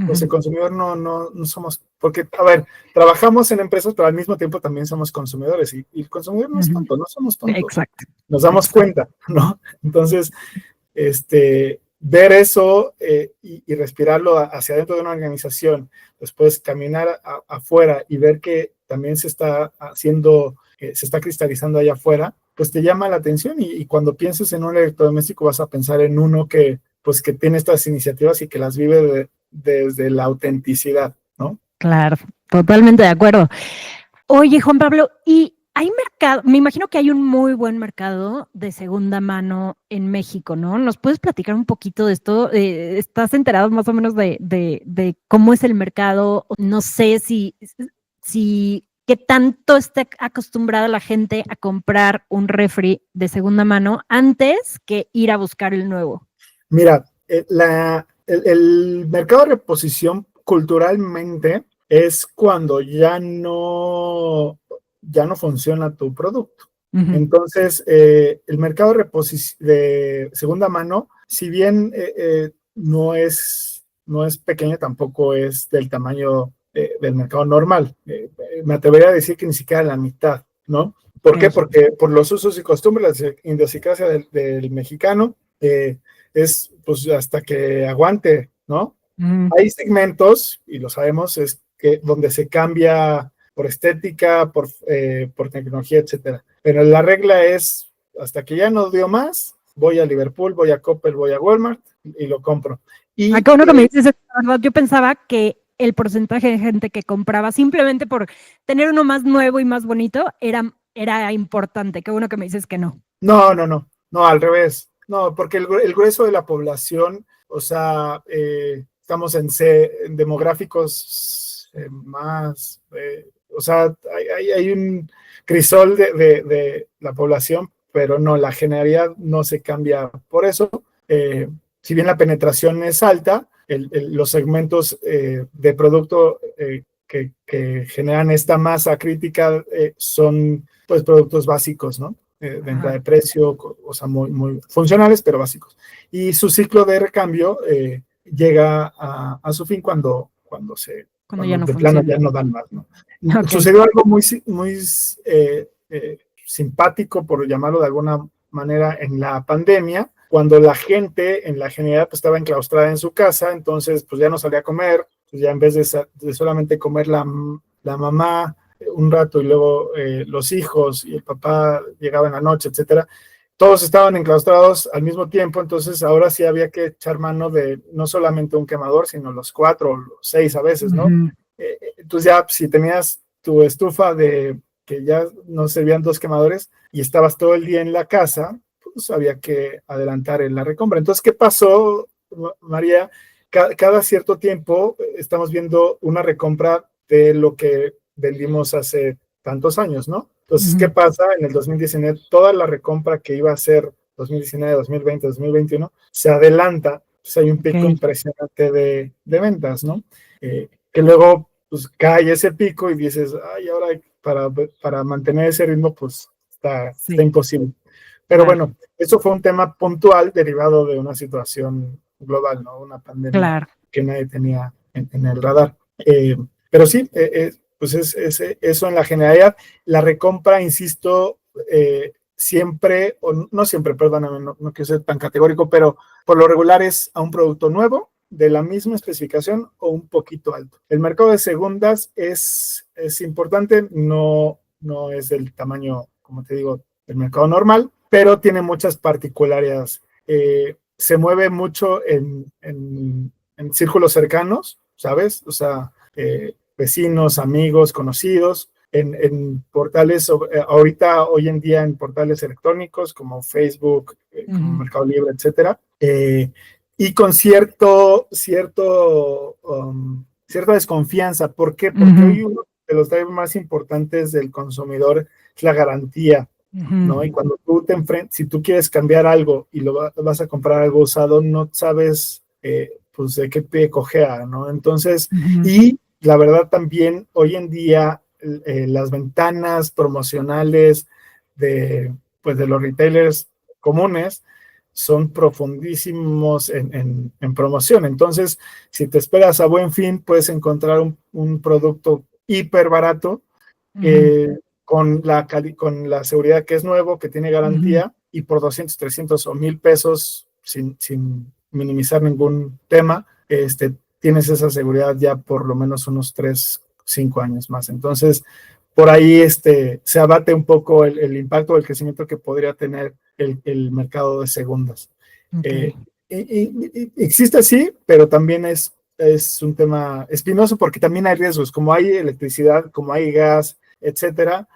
Pues el consumidor no somos, porque, a ver, trabajamos en empresas, pero al mismo tiempo también somos consumidores, y el consumidor no es tonto, no somos tontos. Exacto. Nos damos cuenta, ¿no? Entonces, ver eso y respirarlo hacia adentro de una organización, después caminar afuera y ver que también se está haciendo, se está cristalizando allá afuera, pues te llama la atención, y cuando pienses en un electrodoméstico vas a pensar en uno que tiene estas iniciativas y que las vive desde la autenticidad, ¿no? Claro, totalmente de acuerdo. Oye, Juan Pablo, ¿y hay mercado? Me imagino que hay un muy buen mercado de segunda mano en México, ¿no? ¿Nos puedes platicar un poquito de esto? ¿Estás enterado más o menos de cómo es el mercado? No sé si qué tanto está acostumbrada la gente a comprar un refri de segunda mano antes que ir a buscar el nuevo. Mira, el mercado de reposición culturalmente es cuando ya no funciona tu producto. Entonces, el mercado de segunda mano, si bien no es pequeño, tampoco es del tamaño del mercado normal. Me atrevería a decir que ni siquiera la mitad, ¿no? ¿Por qué? Porque por los usos y costumbres, la idiosincrasia del mexicano, es pues hasta que aguante, ¿no? Hay segmentos, y lo sabemos, es que donde se cambia por estética, por tecnología, etcétera. Pero la regla es, hasta que ya no dio más, voy a Liverpool, voy a Coppel, voy a Walmart y lo compro. Acá uno que me dices, la verdad, yo pensaba que el porcentaje de gente que compraba simplemente por tener uno más nuevo y más bonito era importante. Qué bueno que me dices que no. No, al revés. No, porque el grueso de la población, o sea, estamos en demográficos más, o sea, hay un crisol de la población, pero no, la generalidad no se cambia por eso. Si bien la penetración es alta, los segmentos de producto que generan esta masa crítica son pues productos básicos, ¿no? De entrada de precio, o sea, muy funcionales, pero básicos. Y su ciclo de recambio llega a su fin cuando ya no de funciona. plano ya no dan más, ¿no? Okay. Sucedió algo muy simpático, por llamarlo de alguna manera, en la pandemia, cuando la gente en la generalidad pues, estaba enclaustrada en su casa, entonces pues ya no salía a comer, pues, ya en vez de solamente comer la mamá un rato y luego los hijos y el papá llegaba en la noche, etcétera, todos estaban enclaustrados al mismo tiempo, entonces ahora sí había que echar mano de no solamente un quemador, sino los 4 o los 6 a veces, ¿no? Uh-huh. Entonces ya si tenías tu estufa que ya no servían 2 quemadores y estabas todo el día en la casa, pues había que adelantar en la recompra. Entonces, ¿qué pasó, María? Cada cierto tiempo estamos viendo una recompra de lo que vendimos hace tantos años, ¿no? Entonces, uh-huh. ¿Qué pasa? En el 2019, toda la recompra que iba a ser 2019, 2020, 2021, se adelanta. Entonces hay un pico impresionante de ventas, ¿no? Que luego pues, cae ese pico y dices, ay, ahora para mantener ese ritmo, pues está imposible. Pero bueno, eso fue un tema puntual derivado de una situación global, ¿no? Una pandemia que nadie tenía en el radar. Pero sí, pues es eso en la generalidad. La recompra, insisto, siempre, o no siempre, perdóname, no quiero ser tan categórico, pero por lo regular es a un producto nuevo, de la misma especificación o un poquito alto. El mercado de segundas es importante, no es del tamaño, como te digo, del mercado normal, pero tiene muchas particularidades. Se mueve mucho en círculos cercanos, ¿sabes? O sea, vecinos, amigos, conocidos, en portales, hoy en día en portales electrónicos como Facebook, como Mercado Libre, etcétera, y con cierta desconfianza. ¿Por qué? Porque hoy uno de los drivers más importantes del consumidor es la garantía, ¿no? Y cuando tú te enfrentas, si tú quieres cambiar algo y vas a comprar algo usado, no sabes pues de qué pie cojea, ¿no? Entonces, y la verdad también hoy en día las ventanas promocionales de los retailers comunes son profundísimos en promoción. Entonces, si te esperas a Buen Fin, puedes encontrar un producto hiper barato con la seguridad que es nuevo, que tiene garantía, y por 200, 300 o 1,000 pesos, sin minimizar ningún tema, tienes esa seguridad ya por lo menos unos 3, 5 años más. Entonces, por ahí se abate un poco el impacto del crecimiento que podría tener el mercado de segundas. Okay. Existe así, pero también es un tema espinoso porque también hay riesgos, como hay electricidad, como hay gas, etcétera.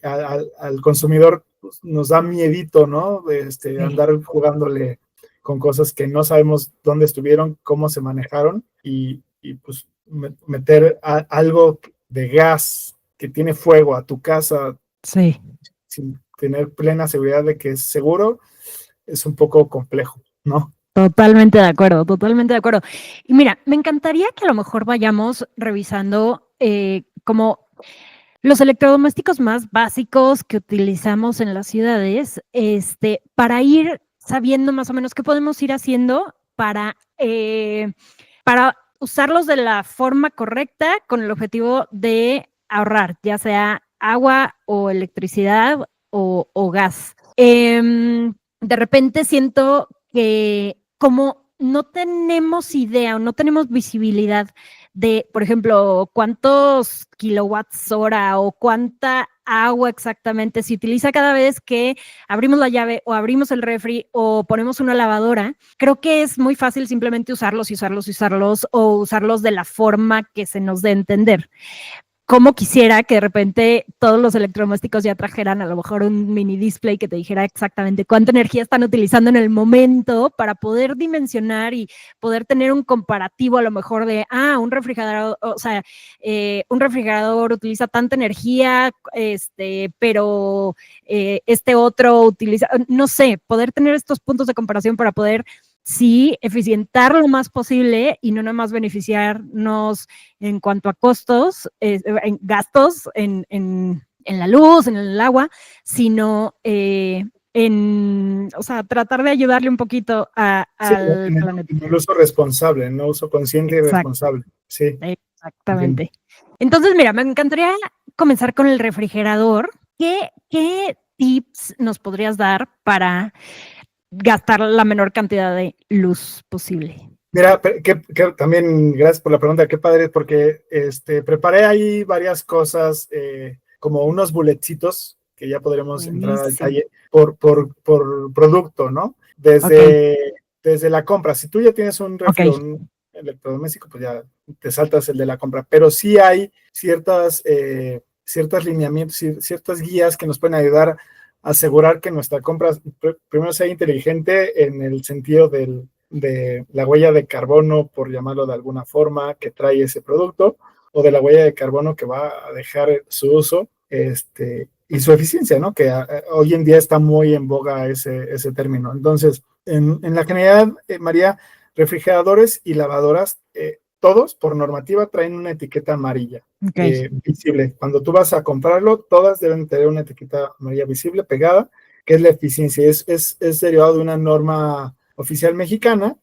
Al consumidor pues, nos da miedito, ¿no? Andar jugándole con cosas que no sabemos dónde estuvieron, cómo se manejaron, y pues meter algo de gas que tiene fuego a tu casa sin tener plena seguridad de que es seguro, es un poco complejo, ¿no? Totalmente de acuerdo, totalmente de acuerdo. Y mira, me encantaría que a lo mejor vayamos revisando como los electrodomésticos más básicos que utilizamos en las ciudades, para ir sabiendo más o menos qué podemos ir haciendo para usarlos de la forma correcta con el objetivo de ahorrar, ya sea agua o electricidad o gas. De repente siento que como no tenemos idea o no tenemos visibilidad de, por ejemplo, cuántos kilowatts hora o cuánta agua exactamente se utiliza cada vez que abrimos la llave o abrimos el refri o ponemos una lavadora, creo que es muy fácil simplemente usarlos o usarlos de la forma que se nos dé a entender. cómo quisiera que de repente todos los electrodomésticos ya trajeran a lo mejor un mini display que te dijera exactamente cuánta energía están utilizando en el momento para poder dimensionar y poder tener un comparativo a lo mejor de, un refrigerador, o sea, un refrigerador utiliza tanta energía, pero este otro utiliza, no sé, poder tener estos puntos de comparación para poder sí eficientar lo más posible y no nada más beneficiarnos en cuanto a costos, en gastos, en la luz, en el agua, sino o sea, tratar de ayudarle un poquito al planeta. En el uso responsable, no uso consciente y responsable. Sí. Exactamente. Entonces, mira, me encantaría comenzar con el refrigerador. ¿Qué tips nos podrías dar para gastar la menor cantidad de luz posible? Mira, que también gracias por la pregunta, qué padre, porque preparé ahí varias cosas, como unos bulletcitos que ya podremos entrar al detalle por producto, ¿no? Desde la compra. Si tú ya tienes un refri, un electrodoméstico, pues ya te saltas el de la compra, pero sí hay ciertos lineamientos, ciertas guías que nos pueden ayudar a asegurar que nuestra compra primero sea inteligente en el sentido de la huella de carbono, por llamarlo de alguna forma, que trae ese producto, o de la huella de carbono que va a dejar su uso, y su eficiencia, ¿no? Que hoy en día está muy en boga ese término. Entonces, en la generalidad, María, refrigeradores y lavadoras, todos por normativa traen una etiqueta amarilla visible. Cuando tú vas a comprarlo, todas deben tener una etiqueta amarilla visible pegada, que es la eficiencia. Es derivado de una norma oficial mexicana.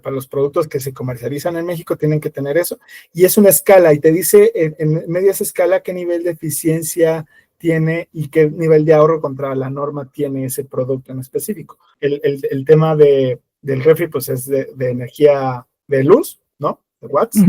Para los productos que se comercializan en México tienen que tener eso, y es una escala, y te dice en medio de esa escala qué nivel de eficiencia tiene y qué nivel de ahorro contra la norma tiene ese producto en específico. El tema del refri, pues es de energía de luz, ¿no? De watts,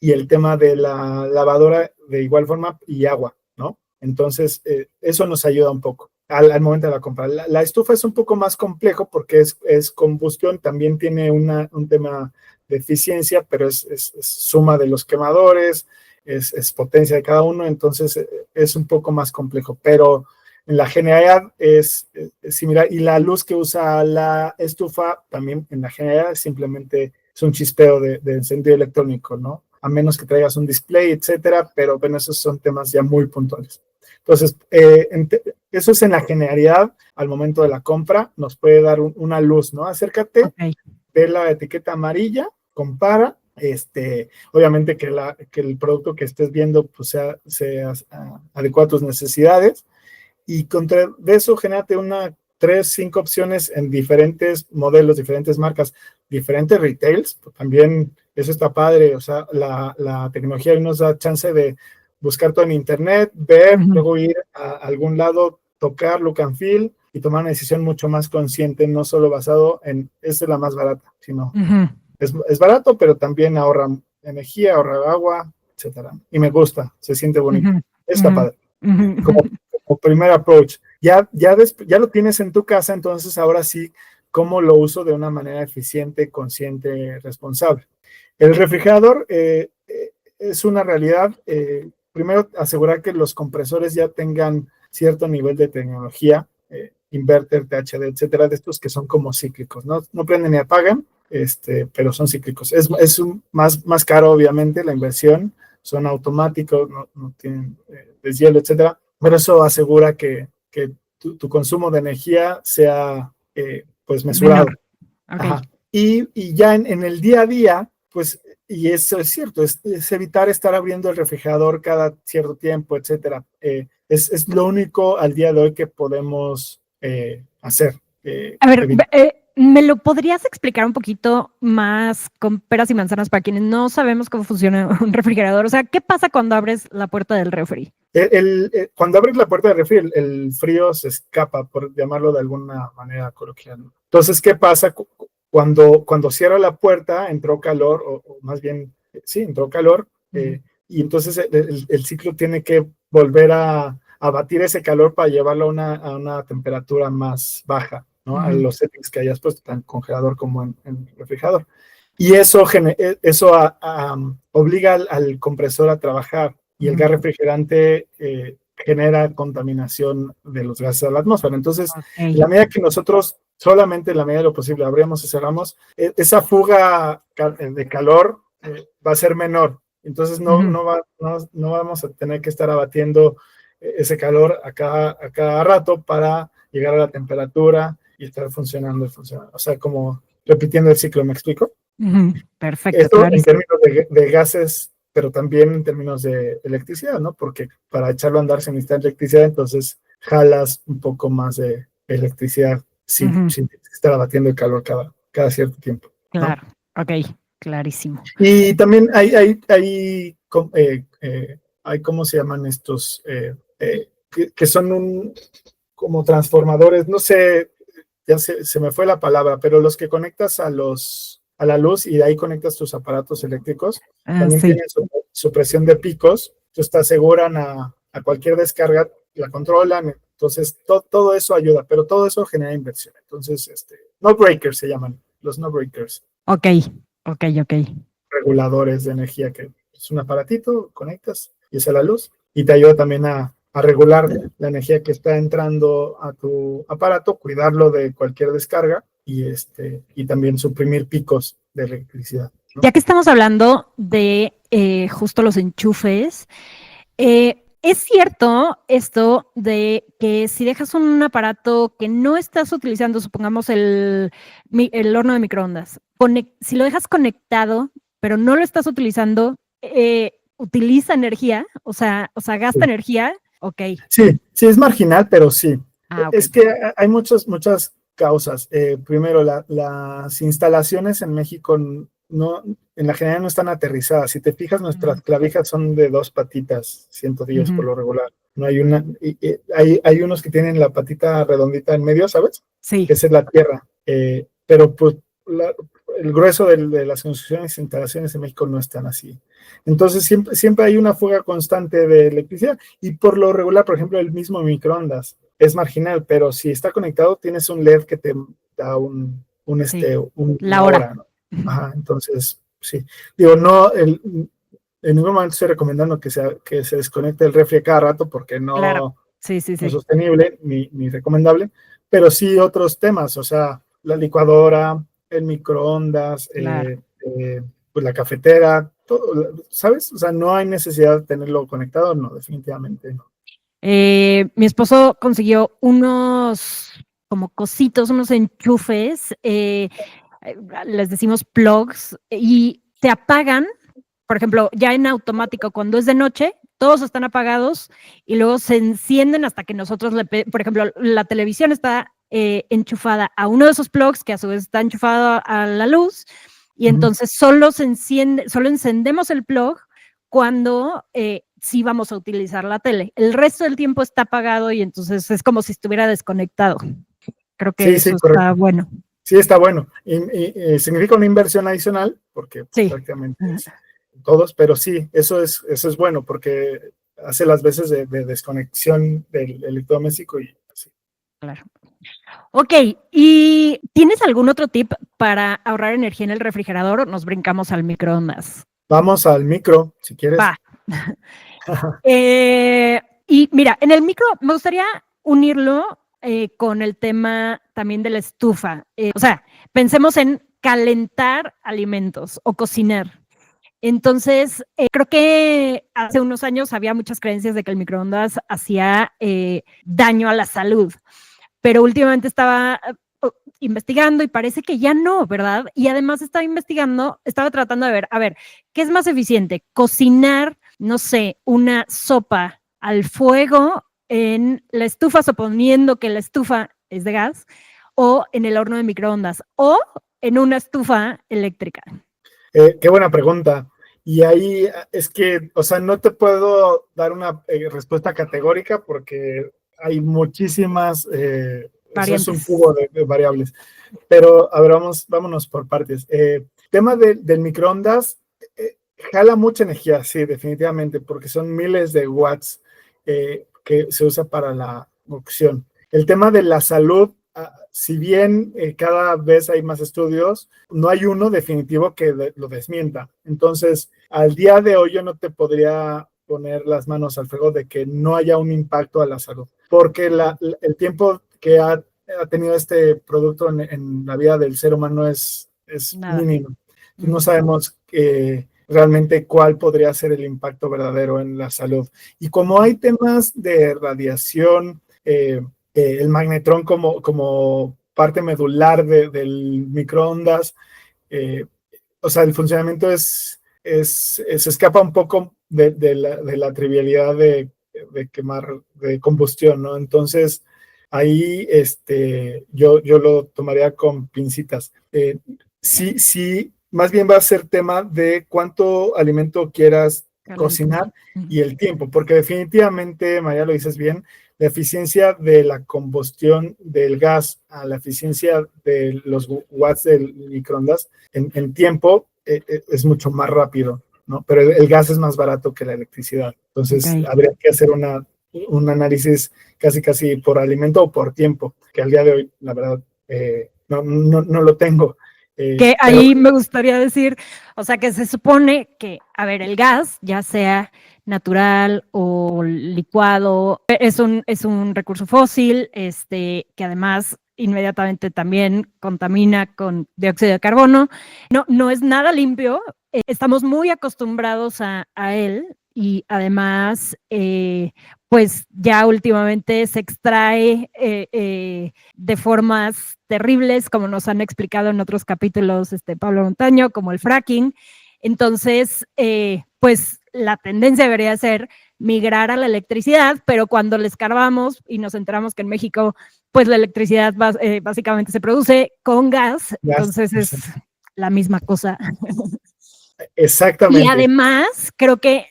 y el tema de la lavadora de igual forma, y agua, ¿no? Entonces, eso nos ayuda un poco al momento de la compra. La estufa es un poco más complejo porque es combustión, también tiene un tema de eficiencia, pero es suma de los quemadores, es potencia de cada uno, entonces es un poco más complejo, pero en la generalidad es similar, y la luz que usa la estufa también en la generalidad simplemente es un chispeo de encendido electrónico, ¿no? A menos que traigas un display, etcétera, pero bueno, esos son temas ya muy puntuales. Entonces, eso es en la generalidad al momento de la compra, nos puede dar una luz, ¿no? Acércate, ve la etiqueta amarilla, compara, obviamente que el producto que estés viendo pues sea adecuado a tus necesidades, y de eso genérate 3-5 opciones en diferentes modelos, diferentes marcas, diferentes retails, pues también eso está padre. O sea, la tecnología hoy nos da chance de buscar todo en internet, ver, luego ir a algún lado, tocar, look and feel, y tomar una decisión mucho más consciente, no solo basado en, esta es la más barata, sino es barato, pero también ahorra energía, ahorra agua, etcétera. Y me gusta, se siente bonito. Está padre. Como primer approach. Ya lo tienes en tu casa, entonces ahora sí, ¿cómo lo uso de una manera eficiente, consciente, responsable? El refrigerador es una realidad. Primero, asegurar que los compresores ya tengan cierto nivel de tecnología, inverter, THD, etcétera, de estos que son como cíclicos, no prenden ni apagan, pero son cíclicos. Es más caro, obviamente, la inversión, son automáticos, no tienen deshielo, etcétera, pero eso asegura que tu consumo de energía sea pues mesurado. Ajá. Y ya en el día a día, pues, y eso es cierto, es evitar estar abriendo el refrigerador cada cierto tiempo, etcétera. Es lo único al día de hoy que podemos hacer. A ver, ¿me lo podrías explicar un poquito más con peras y manzanas para quienes no sabemos cómo funciona un refrigerador? O sea, ¿qué pasa cuando abres la puerta del refri? Cuando abres la puerta del refri, el frío se escapa, por llamarlo de alguna manera coloquial. Entonces, ¿qué pasa? Cuando cierra la puerta, entró calor, o más bien, sí, entró calor, y entonces el ciclo tiene que volver a batir ese calor para llevarlo a una temperatura más baja, ¿no? A los settings que hayas puesto, tan congelador como en refrigerador. Y eso obliga al compresor a trabajar y el gas refrigerante genera contaminación de los gases a la atmósfera. Entonces, en la medida que nosotros, solamente en la medida de lo posible, abrimos y cerramos, esa fuga de calor va a ser menor. Entonces, no vamos a tener que estar abatiendo ese calor a cada rato para llegar a la temperatura y estar funcionando. O sea, como repitiendo el ciclo, ¿me explico? Perfecto. Esto en términos de gases, pero también en términos de electricidad, ¿no? Porque para echarlo a andar se necesita electricidad, entonces jalas un poco más de electricidad sin estar abatiendo el calor cada cierto tiempo, ¿no? Claro, ok, clarísimo. Y también hay ¿cómo se llaman estos? Que son como transformadores, no sé, ya se me fue la palabra, pero los que conectas a la luz y de ahí conectas tus aparatos eléctricos, también tienen supresión de picos, entonces te aseguran a cualquier descarga, la controlan, entonces todo eso ayuda, pero todo eso genera inversión. Entonces, no breakers se llaman, los no breakers. Ok. Reguladores de energía, que es un aparatito, conectas y es a la luz, y te ayuda también a regular la energía que está entrando a tu aparato, cuidarlo de cualquier descarga y también suprimir picos de electricidad, ¿no? Ya que estamos hablando de justo los enchufes, ¿es cierto esto de que si dejas un aparato que no estás utilizando, supongamos el horno de microondas, si lo dejas conectado, pero no lo estás utilizando, utiliza energía, o sea, gasta energía? Ok. Sí, es marginal, pero sí. Okay. Es que hay muchas causas. Primero, las instalaciones en México en la general no están aterrizadas. Si te fijas, nuestras clavijas son de 2 patitas, siento Dios, por lo regular. No hay una, hay unos que tienen la patita redondita en medio, ¿sabes? Sí. Esa es la tierra. Pero pues el grueso de las construcciones e instalaciones en México no están así. Entonces siempre hay una fuga constante de electricidad y por lo regular, por ejemplo, el mismo microondas es marginal, pero si está conectado tienes un LED que te da una hora, ¿no? Ajá, entonces sí. Digo, en ningún momento estoy recomendando que se desconecte el refri cada rato porque no, claro. No es sostenible ni recomendable, pero sí otros temas, o sea, la licuadora, el microondas, Claro. pues la cafetera, todo, ¿sabes? O sea, no hay necesidad de tenerlo conectado, no, definitivamente no. Mi esposo consiguió unos como cositos, unos enchufes, les decimos plugs, y se apagan, por ejemplo, ya en automático, cuando es de noche, todos están apagados y luego se encienden hasta que nosotros por ejemplo, la televisión está enchufada a uno de esos plugs que a su vez está enchufado a la luz y entonces solo encendemos el plug cuando sí vamos a utilizar la tele. El resto del tiempo está apagado y entonces es como si estuviera desconectado. Creo que eso está bueno. Sí, está bueno. Y significa una inversión adicional, porque prácticamente todos, pero sí, eso es bueno, porque hace las veces de desconexión del electrodoméstico y así. Claro. Ok, ¿y tienes algún otro tip para ahorrar energía en el refrigerador o nos brincamos al microondas? Vamos al micro, si quieres. Va. Y mira, en el micro me gustaría unirlo con el tema también de la estufa. O sea, pensemos en calentar alimentos o cocinar. Entonces, creo que hace unos años había muchas creencias de que el microondas hacía daño a la salud, pero últimamente estaba investigando y parece que ya no, ¿verdad? Y además estaba tratando de ver, a ver, ¿qué es más eficiente? Cocinar, no sé, una sopa al fuego en la estufa, suponiendo que la estufa es de gas, o en el horno de microondas, o en una estufa eléctrica. Qué buena pregunta. Y ahí es que, o sea, no te puedo dar una respuesta categórica porque hay muchísimas, eso es un cubo de variables. Pero, a ver, vámonos por partes. Tema del microondas, jala mucha energía, sí, definitivamente, porque son miles de watts que se usa para la cocción. El tema de la salud si bien cada vez hay más estudios, no hay uno definitivo que lo desmienta. Entonces, al día de hoy yo no te podría poner las manos al fuego de que no haya un impacto a la salud, porque el tiempo que ha tenido este producto en la vida del ser humano es mínimo. No sabemos realmente cuál podría ser el impacto verdadero en la salud. Y como hay temas de radiación, el magnetrón como parte medular del microondas, o sea, el funcionamiento se escapa un poco de la trivialidad de quemar, de combustión, ¿no? Entonces, ahí yo lo tomaría con pincitas. Sí, más bien va a ser tema de cuánto alimento quieras cocinar y el tiempo, porque definitivamente, María, lo dices bien, la eficiencia de la combustión del gas a la eficiencia de los watts del microondas en tiempo es mucho más rápido, ¿no? Pero el gas es más barato que la electricidad. Entonces, habría que hacer un análisis casi por alimento o por tiempo, que al día de hoy, la verdad, no lo tengo. Que ahí me gustaría decir, o sea, que se supone que, a ver, el gas, ya sea natural o licuado, es un recurso fósil, que además inmediatamente también contamina con dióxido de carbono. No es nada limpio, estamos muy acostumbrados a él y además, pues ya últimamente se extrae de formas terribles, como nos han explicado en otros capítulos Pablo Montaño, como el fracking. Entonces, pues la tendencia debería ser migrar a la electricidad, pero cuando le escarbamos y nos enteramos que en México, pues la electricidad básicamente se produce con gas, entonces es la misma cosa. Exactamente. Y además, creo que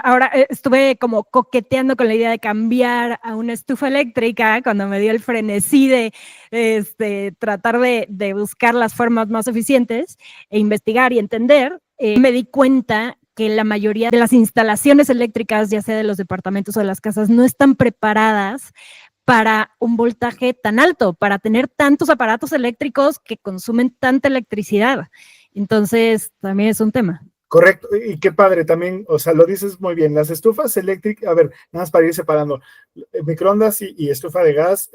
ahora estuve como coqueteando con la idea de cambiar a una estufa eléctrica cuando me dio el frenesí de tratar de buscar las formas más eficientes e investigar y entender. Me di cuenta que la mayoría de las instalaciones eléctricas, ya sea de los departamentos o de las casas, no están preparadas para un voltaje tan alto, para tener tantos aparatos eléctricos que consumen tanta electricidad. Entonces, también es un tema. Correcto, y qué padre también, o sea, lo dices muy bien, las estufas eléctricas, a ver, nada más para ir separando, microondas y estufa de gas,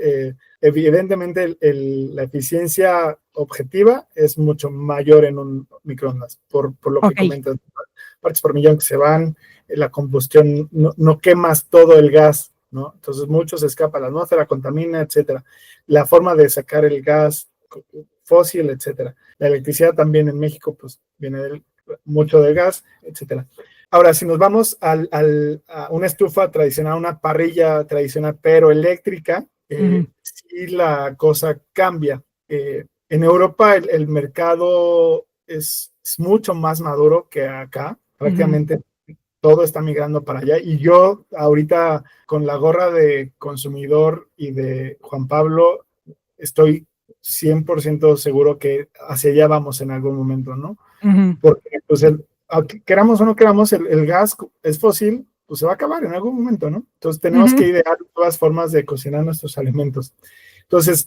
evidentemente la eficiencia objetiva es mucho mayor en un microondas, por lo que comentas, partes por millón que se van, la combustión, no quemas todo el gas, ¿no? Entonces mucho se escapa a la atmósfera, contamina, etcétera. La forma de sacar el gas fósil, etcétera. La electricidad también en México, pues, viene mucho de gas, etcétera. Ahora, si nos vamos a una estufa tradicional, una parrilla tradicional, pero eléctrica, sí la cosa cambia. En Europa el mercado es mucho más maduro que acá, prácticamente todo está migrando para allá, y yo ahorita con la gorra de consumidor y de Juan Pablo estoy 100% seguro que hacia allá vamos en algún momento, ¿no? Porque pues queramos o no queramos, el gas es fósil, pues se va a acabar en algún momento, ¿no? Entonces tenemos que idear nuevas formas de cocinar nuestros alimentos. Entonces,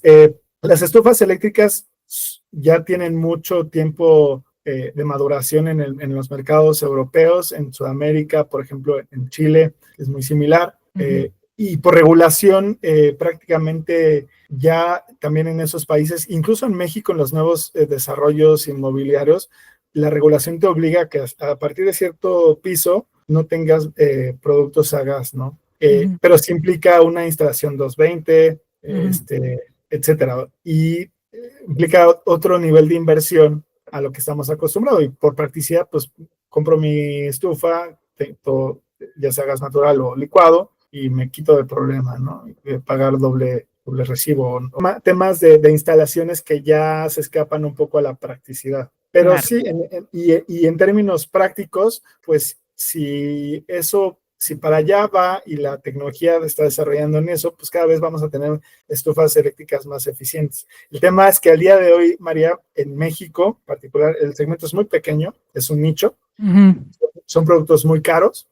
las estufas eléctricas ya tienen mucho tiempo de maduración en los mercados europeos, en Sudamérica, por ejemplo, en Chile, es muy similar. Y por regulación, prácticamente ya también en esos países, incluso en México, en los nuevos desarrollos inmobiliarios, la regulación te obliga a que a partir de cierto piso no tengas productos a gas, ¿no? Pero sí implica una instalación 220, etcétera. Y implica otro nivel de inversión a lo que estamos acostumbrados. Y por practicidad, pues compro mi estufa, ya sea gas natural o licuado, y me quito del problema, ¿no? De pagar doble recibo. Temas de instalaciones que ya se escapan un poco a la practicidad. Pero claro, sí, y en términos prácticos, pues si para allá va y la tecnología está desarrollando en eso, pues cada vez vamos a tener estufas eléctricas más eficientes. El tema es que al día de hoy, María, en México, en particular, el segmento es muy pequeño, es un nicho, son productos muy caros.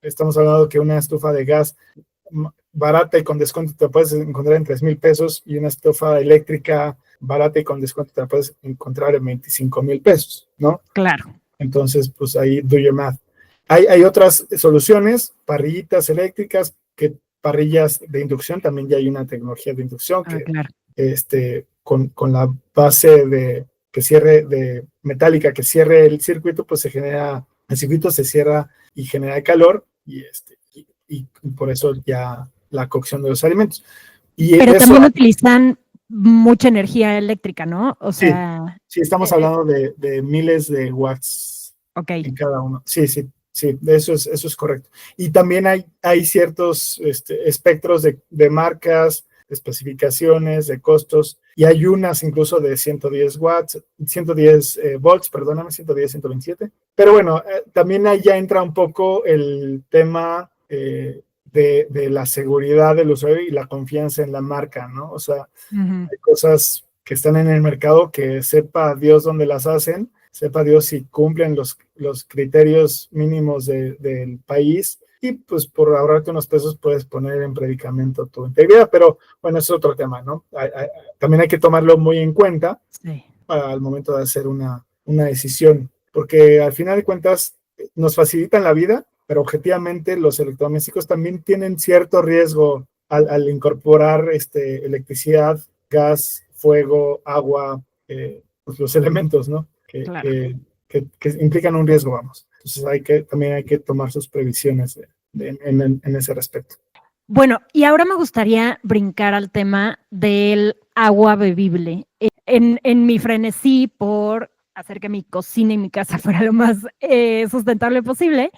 Estamos hablando que una estufa de gas barata y con descuento te puedes encontrar en 3,000 pesos, y una estufa eléctrica barata y con descuento te la puedes encontrar en 25,000 pesos, ¿no? Claro. Entonces, pues ahí do your math. Hay otras soluciones, parrillitas eléctricas, parrillas de inducción, también ya hay una tecnología de inducción que claro. Con la base de metálica que cierre el circuito, pues el circuito se cierra y genera calor, y por eso ya la cocción de los alimentos. Pero también utilizan mucha energía eléctrica, ¿no? O sea... Sí, estamos hablando de miles de watts en cada uno. Sí, eso es correcto. Y también hay ciertos espectros de marcas, de especificaciones, de costos, y hay unas incluso de 110 volts, 127. Pero bueno, también ahí ya entra un poco el tema de la seguridad del usuario y la confianza en la marca, ¿no? O sea, hay cosas que están en el mercado que sepa Dios dónde las hacen, sepa Dios si cumplen los criterios mínimos del país, y pues por ahorrarte unos pesos puedes poner en predicamento tu integridad. Pero bueno, es otro tema, ¿no? También hay que tomarlo muy en cuenta al momento de hacer una decisión, porque al final de cuentas nos facilitan la vida, pero objetivamente los electrodomésticos también tienen cierto riesgo al incorporar electricidad, gas, fuego, agua, pues los elementos, ¿no? Que implican un riesgo, vamos. Entonces también hay que tomar sus previsiones en ese respecto. Bueno, y ahora me gustaría brincar al tema del agua bebible. En mi frenesí por hacer que mi cocina y mi casa fuera lo más sustentable posible,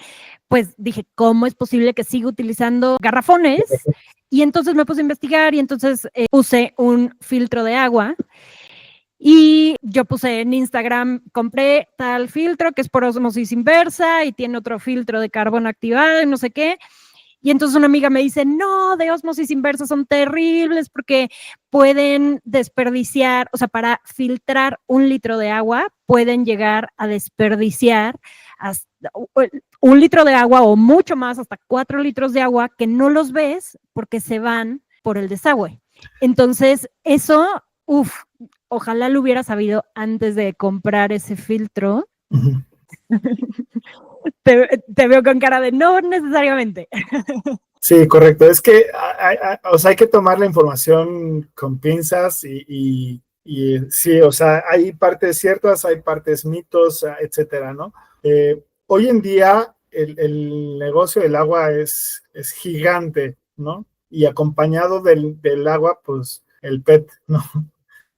pues dije, ¿cómo es posible que siga utilizando garrafones? Y entonces me puse a investigar, y entonces puse un filtro de agua. Y yo puse en Instagram, compré tal filtro que es por osmosis inversa y tiene otro filtro de carbono activado y no sé qué. Y entonces una amiga me dice, no, de osmosis inversa son terribles porque pueden desperdiciar, o sea, para filtrar 1 litro de agua pueden llegar a desperdiciar hasta 1 litro de agua o mucho más, hasta 4 litros de agua que no los ves porque se van por el desagüe. Entonces, eso, ojalá lo hubiera sabido antes de comprar ese filtro. Uh-huh. Te veo con cara de no necesariamente. Sí, correcto. Es que hay que tomar la información con pinzas y sí, o sea, hay partes ciertas, hay partes mitos, etcétera, ¿no? Hoy en día el negocio del agua es gigante, ¿no? Y acompañado del agua, pues el PET, ¿no?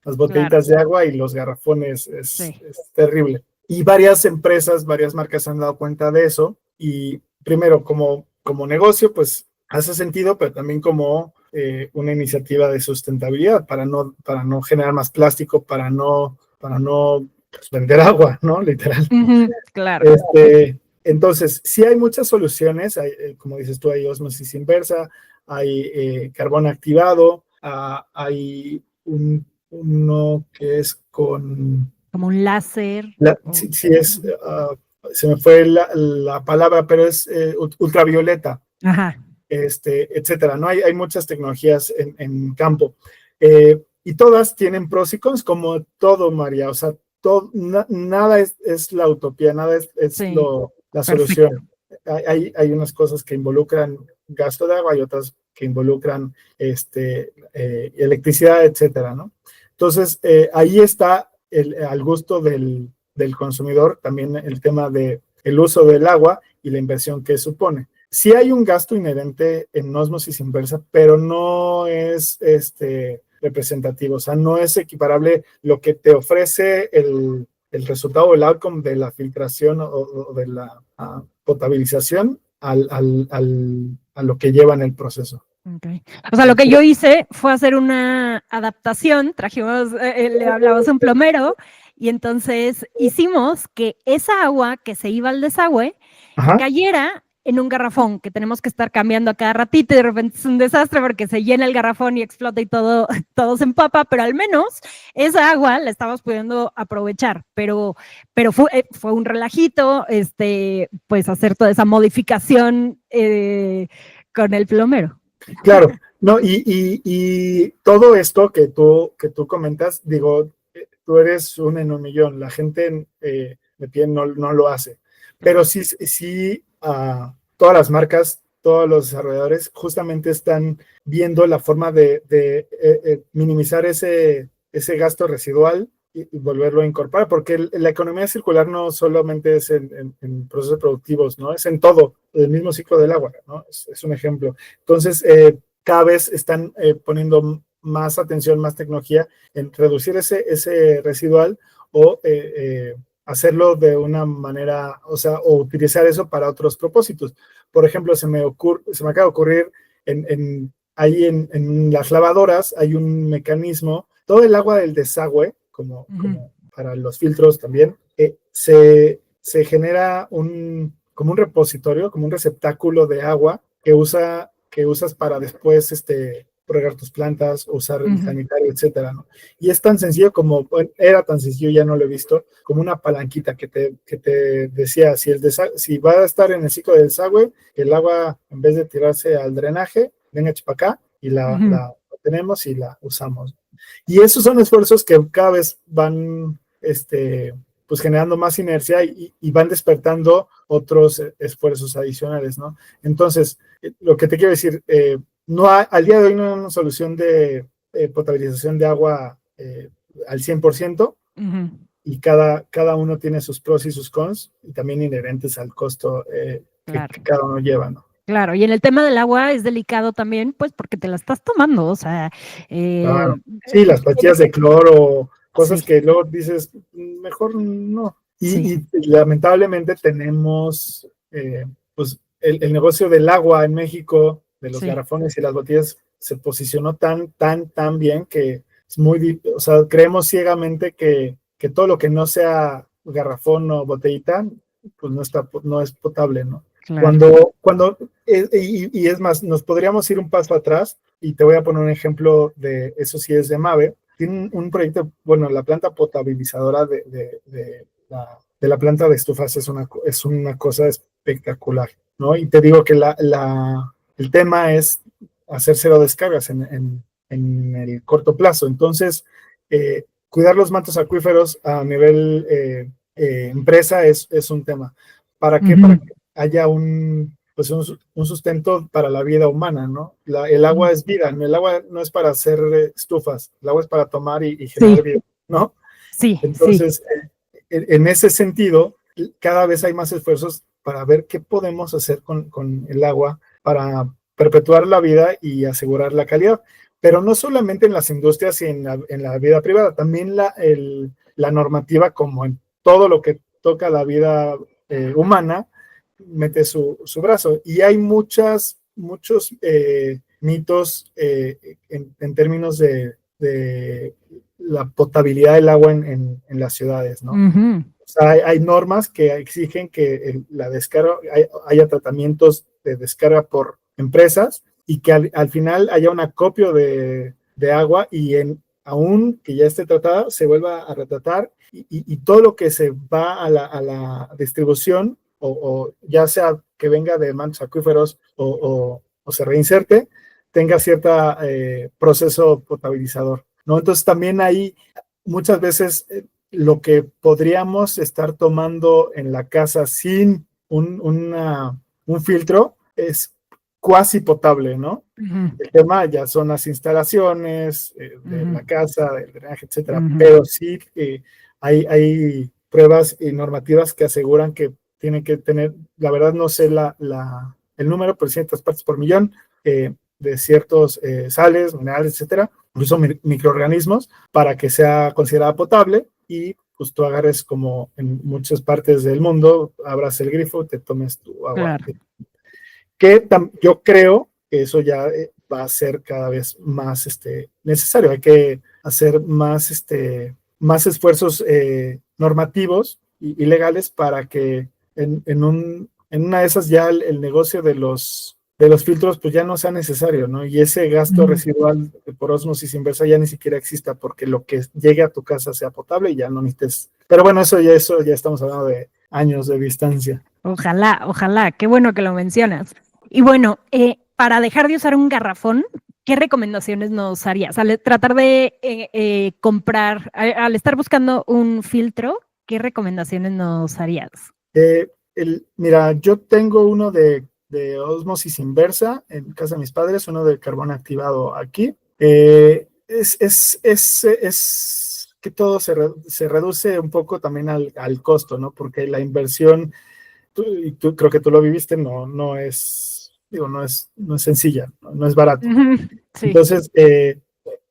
Las botellitas de agua y los garrafones es terrible. Y varias empresas, varias marcas han dado cuenta de eso, y primero como negocio, pues hace sentido, pero también como una iniciativa de sustentabilidad para no generar más plástico, para no pues, vender agua, ¿no? Literal. Claro. Entonces, sí hay muchas soluciones, como dices tú, hay osmosis inversa, hay carbón activado, hay uno que es como un láser. Sí es, se me fue la palabra, pero es ultravioleta. Ajá. Etcétera, ¿no? Hay muchas tecnologías en campo, y todas tienen pros y cons, como todo, María. O sea, nada es la utopía, nada es la solución. Hay unas cosas que involucran gasto de agua y otras que involucran electricidad, etcétera, ¿no? Entonces, ahí está al gusto del consumidor también el tema del uso del agua y la inversión que supone. Sí hay un gasto inherente en osmosis inversa, pero no es representativo, o sea, no es equiparable lo que te ofrece el resultado, el outcome de la filtración o de la potabilización a lo que lleva en el proceso. Okay. O sea, lo que yo hice fue hacer una adaptación, le hablamos a un plomero, y entonces hicimos que esa agua que se iba al desagüe cayera en un garrafón que tenemos que estar cambiando a cada ratito, y de repente es un desastre porque se llena el garrafón y explota y todo se empapa, pero al menos esa agua la estamos pudiendo aprovechar, pero fue un relajito, pues hacer toda esa modificación con el plomero. Claro, no, y todo esto que tú comentas, digo, tú eres un en un millón, la gente de pie no lo hace, pero sí, todas las marcas, todos los desarrolladores justamente están viendo la forma de minimizar ese gasto residual y volverlo a incorporar, porque la economía circular no solamente es en procesos productivos, ¿no? Es en todo, el mismo ciclo del agua, ¿no? Es un ejemplo. Entonces, cada vez están poniendo más atención, más tecnología en reducir ese residual o hacerlo de una manera, o sea, o utilizar eso para otros propósitos. Por ejemplo, se me acaba de ocurrir ahí en las lavadoras hay un mecanismo, todo el agua del desagüe, como para los filtros también, se genera como un repositorio, como un receptáculo de agua que usas para después regar tus plantas, usar el sanitario, etcétera, ¿no? Y es tan sencillo como, bueno, era tan sencillo, ya no lo he visto, como una palanquita que te decía, si va a estar en el ciclo del desagüe, el agua, en vez de tirarse al drenaje, venga para acá y la tenemos y la usamos. Y esos son esfuerzos que cada vez van pues generando más inercia y van despertando otros esfuerzos adicionales, ¿no? Entonces, lo que te quiero decir, al día de hoy no hay una solución de potabilización de agua al 100%, y cada uno tiene sus pros y sus cons, y también inherentes al costo que cada uno lleva, ¿no? Claro, y en el tema del agua es delicado también, pues porque te la estás tomando, o sea... Claro. Sí, las pastillas de cloro, cosas que luego dices, mejor no. Y lamentablemente tenemos, pues, el negocio del agua en México, de los garrafones y las botellas, se posicionó tan bien que es o sea, creemos ciegamente que todo lo que no sea garrafón o botellita, pues no es potable, ¿no? Claro. Y es más, nos podríamos ir un paso atrás, y te voy a poner un ejemplo de eso, sí es de Mave. Tiene un proyecto, bueno, la planta potabilizadora de la planta de estufas es una cosa espectacular, ¿no? Y te digo que el tema es hacer cero descargas en el corto plazo. Entonces, cuidar los mantos acuíferos a nivel empresa es un tema. ¿Para qué? Para que haya un sustento para la vida humana, ¿no? El agua es vida, el agua no es para hacer estufas, el agua es para tomar y generar vida, ¿no? Sí. Entonces, en ese sentido, cada vez hay más esfuerzos para ver qué podemos hacer con el agua para perpetuar la vida y asegurar la calidad. Pero no solamente en las industrias y en la vida privada, también la normativa, como en todo lo que toca la vida humana, mete su brazo. Y hay muchos mitos en términos de la potabilidad del agua en las ciudades, ¿no? O sea, hay normas que exigen que la descarga, haya tratamientos de descarga por empresas, y que al final haya un acopio de agua, y aún que ya esté tratada, se vuelva a retratar, y todo lo que se va a la distribución, o ya sea que venga de mantos acuíferos o se reinserte, tenga cierto proceso potabilizador, ¿no? Entonces también hay muchas veces lo que podríamos estar tomando en la casa sin un filtro es cuasi potable, ¿no? El tema ya son las instalaciones de la casa, del drenaje, etcétera, pero sí hay pruebas y normativas que aseguran que tiene que tener, la verdad no sé el número, pero ciertas partes por millón de ciertos sales, minerales, etcétera, incluso microorganismos, para que sea considerada potable, y pues tú agarres, como en muchas partes del mundo, abras el grifo, te tomes tu agua. Claro. Que yo creo que eso ya va a ser cada vez más necesario. Hay que hacer más esfuerzos normativos y legales para que en una de esas ya el negocio de los filtros pues ya no sea necesario, ¿no? Y ese gasto residual por ósmosis inversa ya ni siquiera exista, porque lo que llegue a tu casa sea potable y ya no necesites. Pero bueno, eso ya estamos hablando de años de distancia. Ojalá, qué bueno que lo mencionas. Y bueno, para dejar de usar un garrafón, ¿qué recomendaciones nos harías? Al tratar de comprar, al estar buscando un filtro, ¿qué recomendaciones nos harías? Mira, yo tengo uno de osmosis inversa en casa de mis padres, uno de carbón activado aquí. Es que todo se reduce un poco también al costo, ¿no? Porque la inversión, tú creo que tú lo viviste, no es, digo, no es sencilla, no es barato. Sí. Entonces,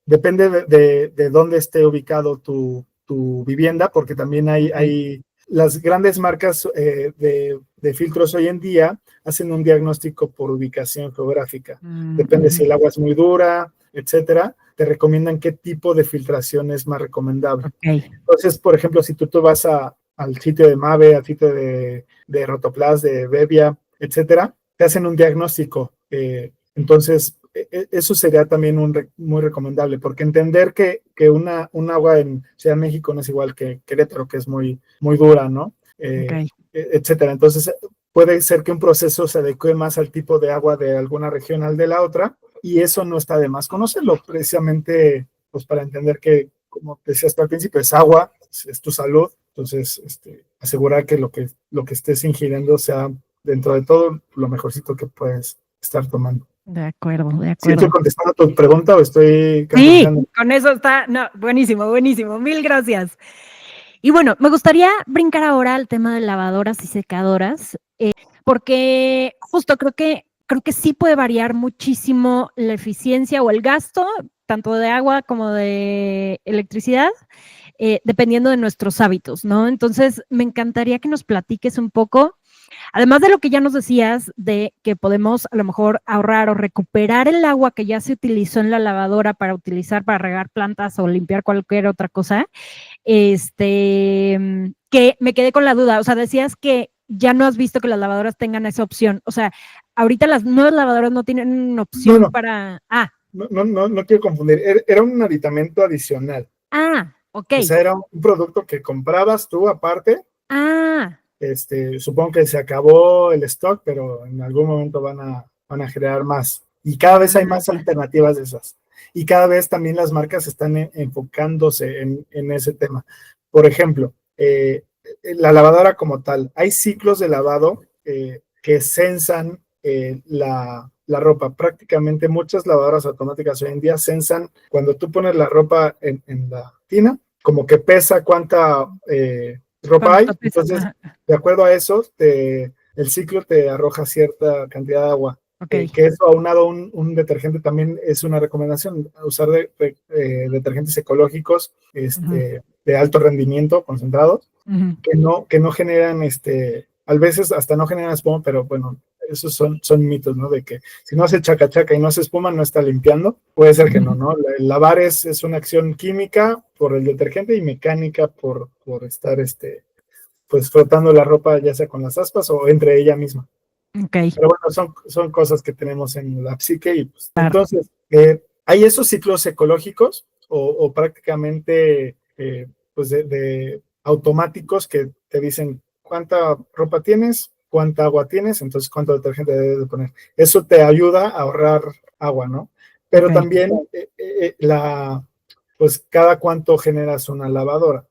depende de dónde esté ubicado tu vivienda, porque también hay las grandes marcas de filtros hoy en día hacen un diagnóstico por ubicación geográfica. Depende si el agua es muy dura, etcétera, te recomiendan qué tipo de filtración es más recomendable. Entonces, por ejemplo, si tú vas al sitio de Mave, al sitio de Rotoplas, de Bebbia, etcétera, te hacen un diagnóstico. Entonces, eso sería también muy recomendable, porque entender que un agua en Ciudad de México no es igual que Querétaro, que es muy, muy dura, ¿no? Etcétera. Entonces, puede ser que un proceso se adecue más al tipo de agua de alguna región al de la otra, y eso no está de más conocerlo, precisamente pues para entender que, como decías al principio, es agua, es tu salud. Entonces, asegurar que lo que estés ingiriendo sea, dentro de todo, lo mejorcito que puedes estar tomando. De acuerdo. ¿Sí estoy contestando tu pregunta o estoy canalizando? Sí, con eso está, no, buenísimo, mil gracias. Y bueno, me gustaría brincar ahora al tema de lavadoras y secadoras, porque justo creo que sí puede variar muchísimo la eficiencia o el gasto, tanto de agua como de electricidad, dependiendo de nuestros hábitos, ¿no? Entonces, me encantaría que nos platiques un poco, además de lo que ya nos decías, de que podemos a lo mejor ahorrar o recuperar el agua que ya se utilizó en la lavadora para utilizar para regar plantas o limpiar cualquier otra cosa, que me quedé con la duda. O sea, decías que ya no has visto que las lavadoras tengan esa opción. O sea, ahorita las nuevas lavadoras no tienen una opción para... No quiero confundir. Era un aditamento adicional. Ok. O sea, era un producto que comprabas tú aparte. Supongo que se acabó el stock, pero en algún momento van a generar más. Y cada vez hay más alternativas de esas. Y cada vez también las marcas están enfocándose en ese tema. Por ejemplo, la lavadora como tal. Hay ciclos de lavado que sensan la ropa. Prácticamente muchas lavadoras automáticas hoy en día sensan cuando tú pones la ropa en la tina, como que pesa cuánta ropa hay. Entonces, de acuerdo a eso, el ciclo te arroja cierta cantidad de agua. Que eso aunado a un detergente también es una recomendación, usar detergentes ecológicos de alto rendimiento, concentrados, que no generan, a veces hasta no generan espuma, pero bueno, esos son mitos, ¿no? De que si no hace chaca chaca y no hace espuma, no está limpiando. Puede ser que no. El lavar es una acción química por el detergente y mecánica por estar, pues frotando la ropa, ya sea con las aspas o entre ella misma. Pero bueno, son cosas que tenemos en la psique y pues, entonces hay esos ciclos ecológicos o prácticamente pues de automáticos que te dicen cuánta ropa tienes, cuánta agua tienes, entonces cuánto detergente debes de poner. Eso te ayuda a ahorrar agua, ¿no? Pero también pues cada cuánto generas una lavadora.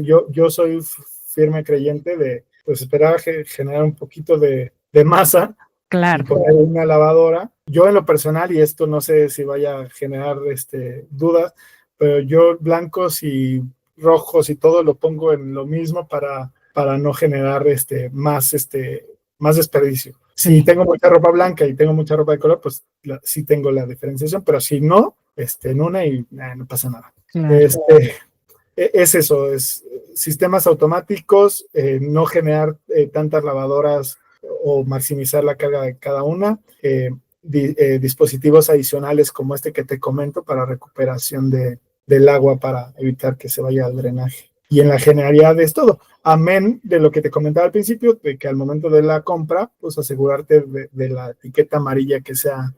Yo soy firme creyente de pues esperar a generar un poquito de masa y poner una lavadora. Yo en lo personal, y esto no sé si vaya a generar dudas, pero yo blancos y rojos y todo lo pongo en lo mismo para no generar más desperdicio. Si tengo mucha ropa blanca y tengo mucha ropa de color, pues sí tengo la diferenciación, pero si no, en una y no pasa nada. Es eso, es sistemas automáticos, no generar tantas lavadoras o maximizar la carga de cada una, dispositivos adicionales como este que te comento para recuperación del agua para evitar que se vaya al drenaje. Y en la generalidad es todo, amén de lo que te comentaba al principio, de que al momento de la compra, pues asegurarte de la etiqueta amarilla que sea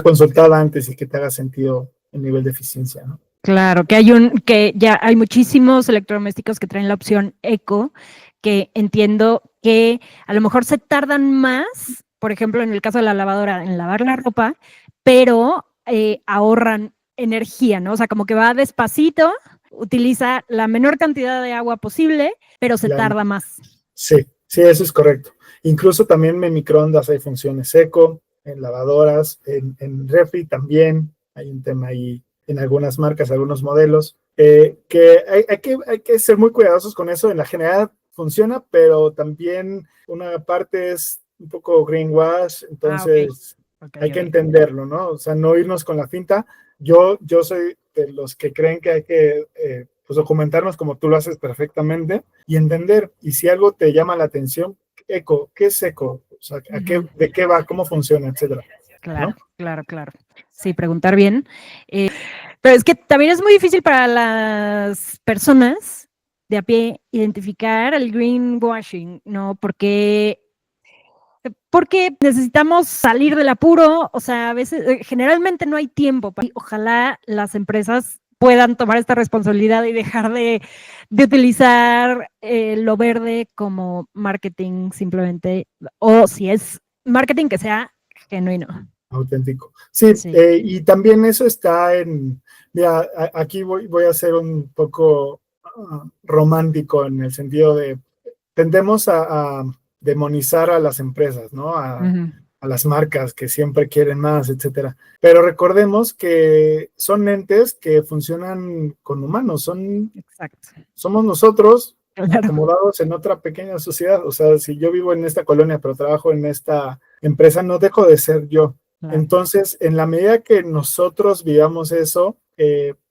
consultada antes y que te haga sentido el nivel de eficiencia, ¿no? Claro, que ya hay muchísimos electrodomésticos que traen la opción eco, que entiendo que a lo mejor se tardan más por ejemplo, en el caso de la lavadora, en lavar la ropa, pero ahorran energía, ¿no? O sea, como que va despacito, utiliza la menor cantidad de agua posible, pero se tarda más. Sí, eso es correcto. Incluso también en microondas hay funciones seco, en lavadoras, en refri también hay un tema ahí en algunas marcas, algunos modelos, que hay que ser muy cuidadosos con eso. En la general funciona, pero también una parte es un poco greenwash, entonces hay que entenderlo, ¿no? O sea, no irnos con la finta. Yo soy de los que creen que hay que pues documentarnos como tú lo haces perfectamente y entender. Y si algo te llama la atención, eco, ¿qué es eco? O sea, ¿de qué va? ¿Cómo funciona? Etcétera. Claro, ¿no? claro. Sí, preguntar bien. Pero es que también es muy difícil para las personas de a pie identificar el greenwashing, ¿no? Porque necesitamos salir del apuro, o sea, a veces, generalmente no hay tiempo. Ojalá las empresas puedan tomar esta responsabilidad y dejar de utilizar lo verde como marketing simplemente, o si es marketing que sea genuino. Auténtico. Sí. Y también eso está mira, aquí voy a ser un poco romántico en el sentido de, tendemos a demonizar a las empresas, ¿no? A las marcas que siempre quieren más, etcétera. Pero recordemos que son entes que funcionan con humanos, somos nosotros acomodados en otra pequeña sociedad. O sea, si yo vivo en esta colonia, pero trabajo en esta empresa, no dejo de ser yo. Entonces, en la medida que nosotros vivamos eso,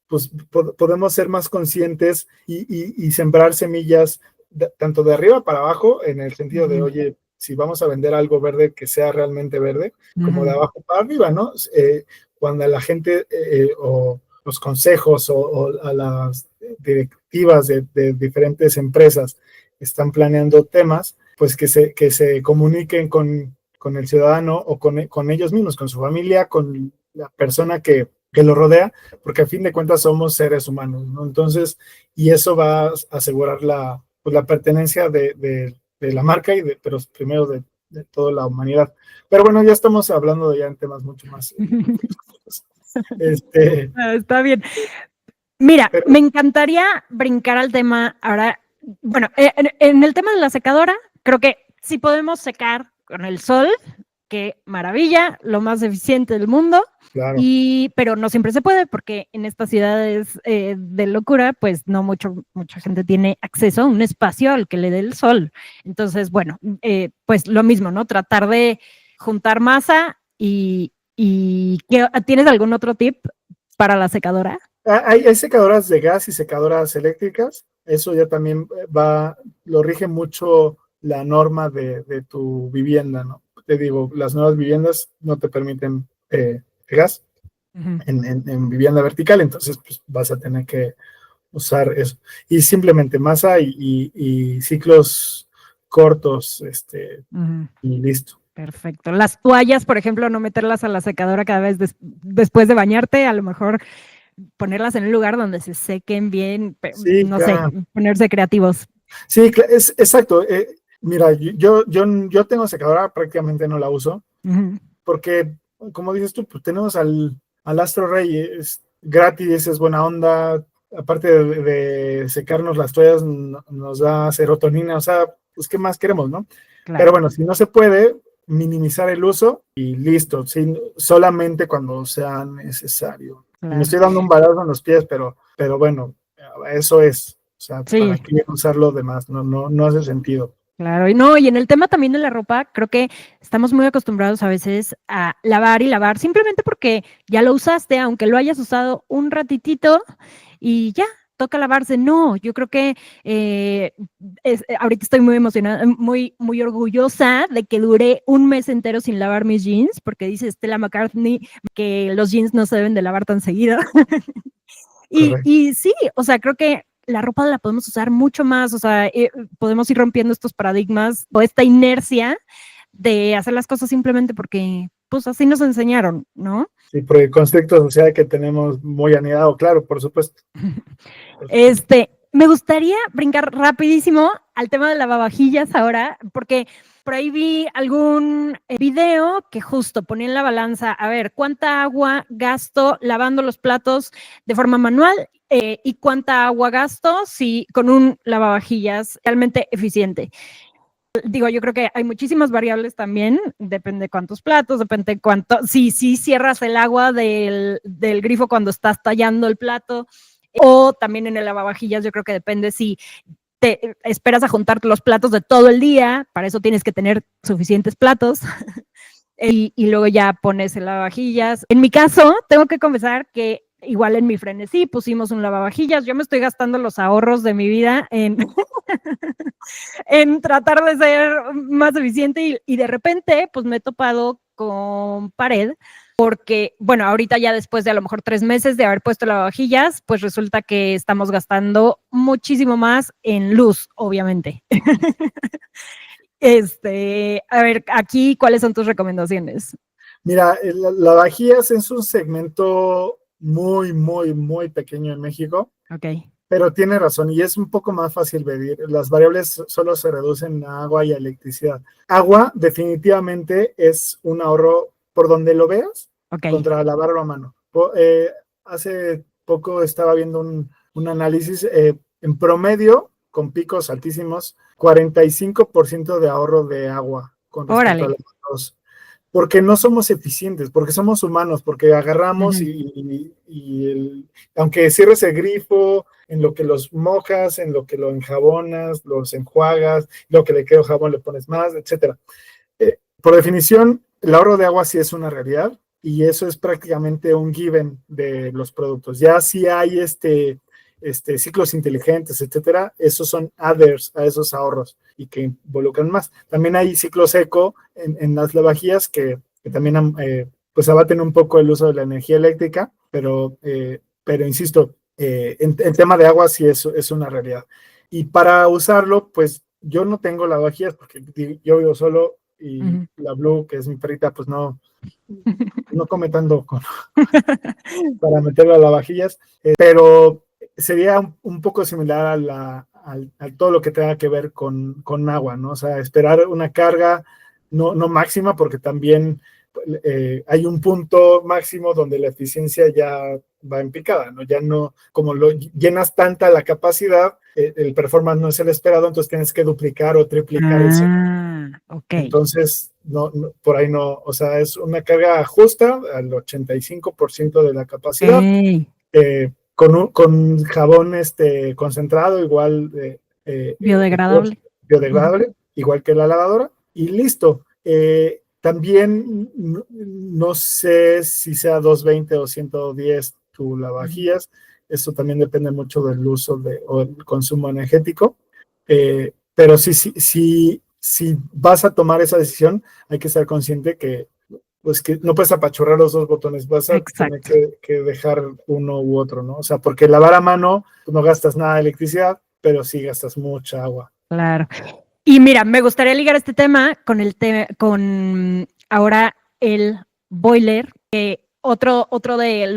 pues podemos ser más conscientes y sembrar semillas tanto de arriba para abajo, en el sentido de, oye, si vamos a vender algo verde, que sea realmente verde, como de abajo para arriba, ¿no? Cuando la gente o los consejos o a las directivas de diferentes empresas están planeando temas, pues que se comuniquen con el ciudadano o con ellos mismos, con su familia, con la persona que lo rodea, porque a fin de cuentas somos seres humanos, ¿no? Entonces, y eso va a asegurar la pertenencia de la marca pero primero de toda la humanidad. Pero bueno, ya estamos hablando de ya en temas mucho más. Está bien. Mira, me encantaría brincar al tema ahora. Bueno, en el tema de la secadora, creo que sí podemos secar con el sol, qué maravilla, lo más eficiente del mundo. Claro. Pero no siempre se puede porque en estas ciudades de locura, pues no mucha gente tiene acceso a un espacio al que le dé el sol. Entonces, bueno, pues lo mismo, ¿no? Tratar de juntar masa y ¿tienes algún otro tip para la secadora? Hay secadoras de gas y secadoras eléctricas. Eso ya también lo rige mucho la norma de tu vivienda, ¿no? Te digo, las nuevas viviendas no te permiten gas en vivienda vertical, entonces pues vas a tener que usar eso. Y simplemente masa y ciclos cortos, y listo. Perfecto. Las toallas, por ejemplo, no meterlas a la secadora cada vez después de bañarte, a lo mejor ponerlas en un lugar donde se sequen bien, sí, no sé, ponerse creativos. Sí, es exacto. Mira, yo tengo secadora, prácticamente no la uso, porque, como dices tú, pues tenemos al Astro Rey, es gratis, es buena onda, aparte de secarnos las toallas, nos da serotonina, o sea, pues qué más queremos, ¿no? Claro. Pero bueno, si no se puede, minimizar el uso y listo, solamente cuando sea necesario. Claro. Me estoy dando un balazo en los pies, pero bueno, eso es. O sea, ¿para qué usar lo demás? No hace sentido. Claro, y en el tema también de la ropa, creo que estamos muy acostumbrados a veces a lavar y lavar, simplemente porque ya lo usaste, aunque lo hayas usado un ratitito y ya, toca lavarse. No, yo creo que ahorita estoy muy emocionada, muy orgullosa de que duré un mes entero sin lavar mis jeans, porque dice Stella McCartney que los jeans no se deben de lavar tan seguido. y sí, o sea, creo que la ropa la podemos usar mucho más, o sea, podemos ir rompiendo estos paradigmas o esta inercia de hacer las cosas simplemente porque, pues, así nos enseñaron, ¿no? Sí, por el constructo social que tenemos muy anidado, claro, por supuesto. Me gustaría brincar rapidísimo al tema de lavavajillas ahora, porque por ahí vi algún video que justo ponía en la balanza, a ver, ¿cuánta agua gasto lavando los platos de forma manual y cuánta agua gasto si con un lavavajillas realmente eficiente? Digo, yo creo que hay muchísimas variables también, depende de cuántos platos, depende de cuánto, si cierras el agua del grifo cuando estás tallando el plato, o también en el lavavajillas, yo creo que depende si te esperas a juntar los platos de todo el día, para eso tienes que tener suficientes platos, y luego ya pones el lavavajillas. En mi caso, tengo que confesar que igual en mi frenesí pusimos un lavavajillas, yo me estoy gastando los ahorros de mi vida en en tratar de ser más eficiente y de repente pues me he topado con pared porque, bueno, ahorita ya después de a lo mejor 3 meses de haber puesto lavavajillas, pues resulta que estamos gastando muchísimo más en luz, obviamente. A ver, aquí, ¿cuáles son tus recomendaciones? Mira, lavavajillas es un segmento muy, muy, muy pequeño en México. Ok. Pero tiene razón y es un poco más fácil medir. Las variables solo se reducen a agua y a electricidad. Agua definitivamente es un ahorro por donde lo veas contra lavarlo a mano. Hace poco estaba viendo un análisis en promedio con picos altísimos, 45% de ahorro de agua con respecto a los porque no somos eficientes, porque somos humanos, porque agarramos aunque cierres el grifo, en lo que los mojas, en lo que lo enjabonas, los enjuagas, lo que le quedó jabón le pones más, etcétera. Por definición, el ahorro de agua sí es una realidad y eso es prácticamente un given de los productos. Ya si hay ciclos inteligentes, etcétera, esos son adders a esos ahorros y que involucran más. También hay ciclos eco en las lavavajillas que también pues abaten un poco el uso de la energía eléctrica, pero insisto, en tema de agua sí es una realidad. Y para usarlo, pues yo no tengo lavavajillas porque yo vivo solo y la Blue, que es mi perrita, pues no come tanto para meterlo a lavavajillas, pero sería un poco similar a todo lo que tenga que ver con agua, ¿no? O sea, esperar una carga no máxima, porque también hay un punto máximo donde la eficiencia ya va en picada, ¿no? Ya no, como lo llenas tanta la capacidad, el performance no es el esperado, entonces tienes que duplicar o triplicar el ciclo. Okay. Entonces, no, por ahí no, o sea, es una carga justa al 85% de la capacidad. Con jabón concentrado, igual biodegradable, igual que la lavadora, y listo. También no sé si sea 220 o 110 tu lavavajillas, eso también depende mucho del uso o el consumo energético, pero si vas a tomar esa decisión, hay que estar consciente que pues que no puedes apachurrar los dos botones, vas a tener que dejar uno u otro, ¿no? O sea, porque lavar a mano no gastas nada de electricidad, pero sí gastas mucha agua. Claro. Y mira, me gustaría ligar este tema con ahora el boiler, que otro de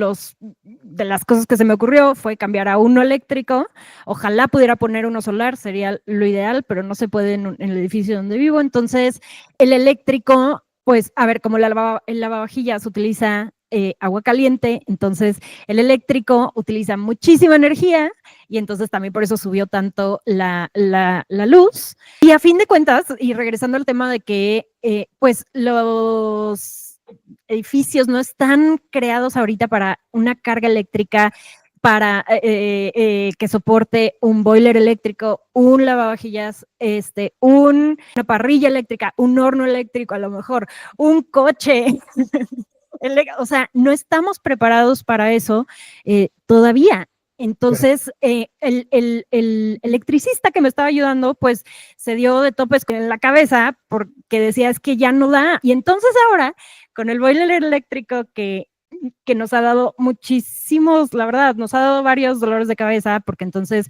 las cosas que se me ocurrió fue cambiar a uno eléctrico. Ojalá pudiera poner uno solar, sería lo ideal, pero no se puede en el edificio donde vivo. Entonces, el eléctrico, pues, a ver, como el lavavajillas utiliza agua caliente, entonces el eléctrico utiliza muchísima energía y entonces también por eso subió tanto la luz. Y a fin de cuentas, y regresando al tema de que pues los edificios no están creados ahorita para una carga eléctrica, para que soporte un boiler eléctrico, un lavavajillas, una parrilla eléctrica, un horno eléctrico, a lo mejor, un coche. O sea, no estamos preparados para eso todavía. Entonces, el electricista que me estaba ayudando, pues se dio de topes en la cabeza porque decía, es que ya no da. Y entonces ahora, con el boiler eléctrico que nos ha dado muchísimos, la verdad, nos ha dado varios dolores de cabeza, porque entonces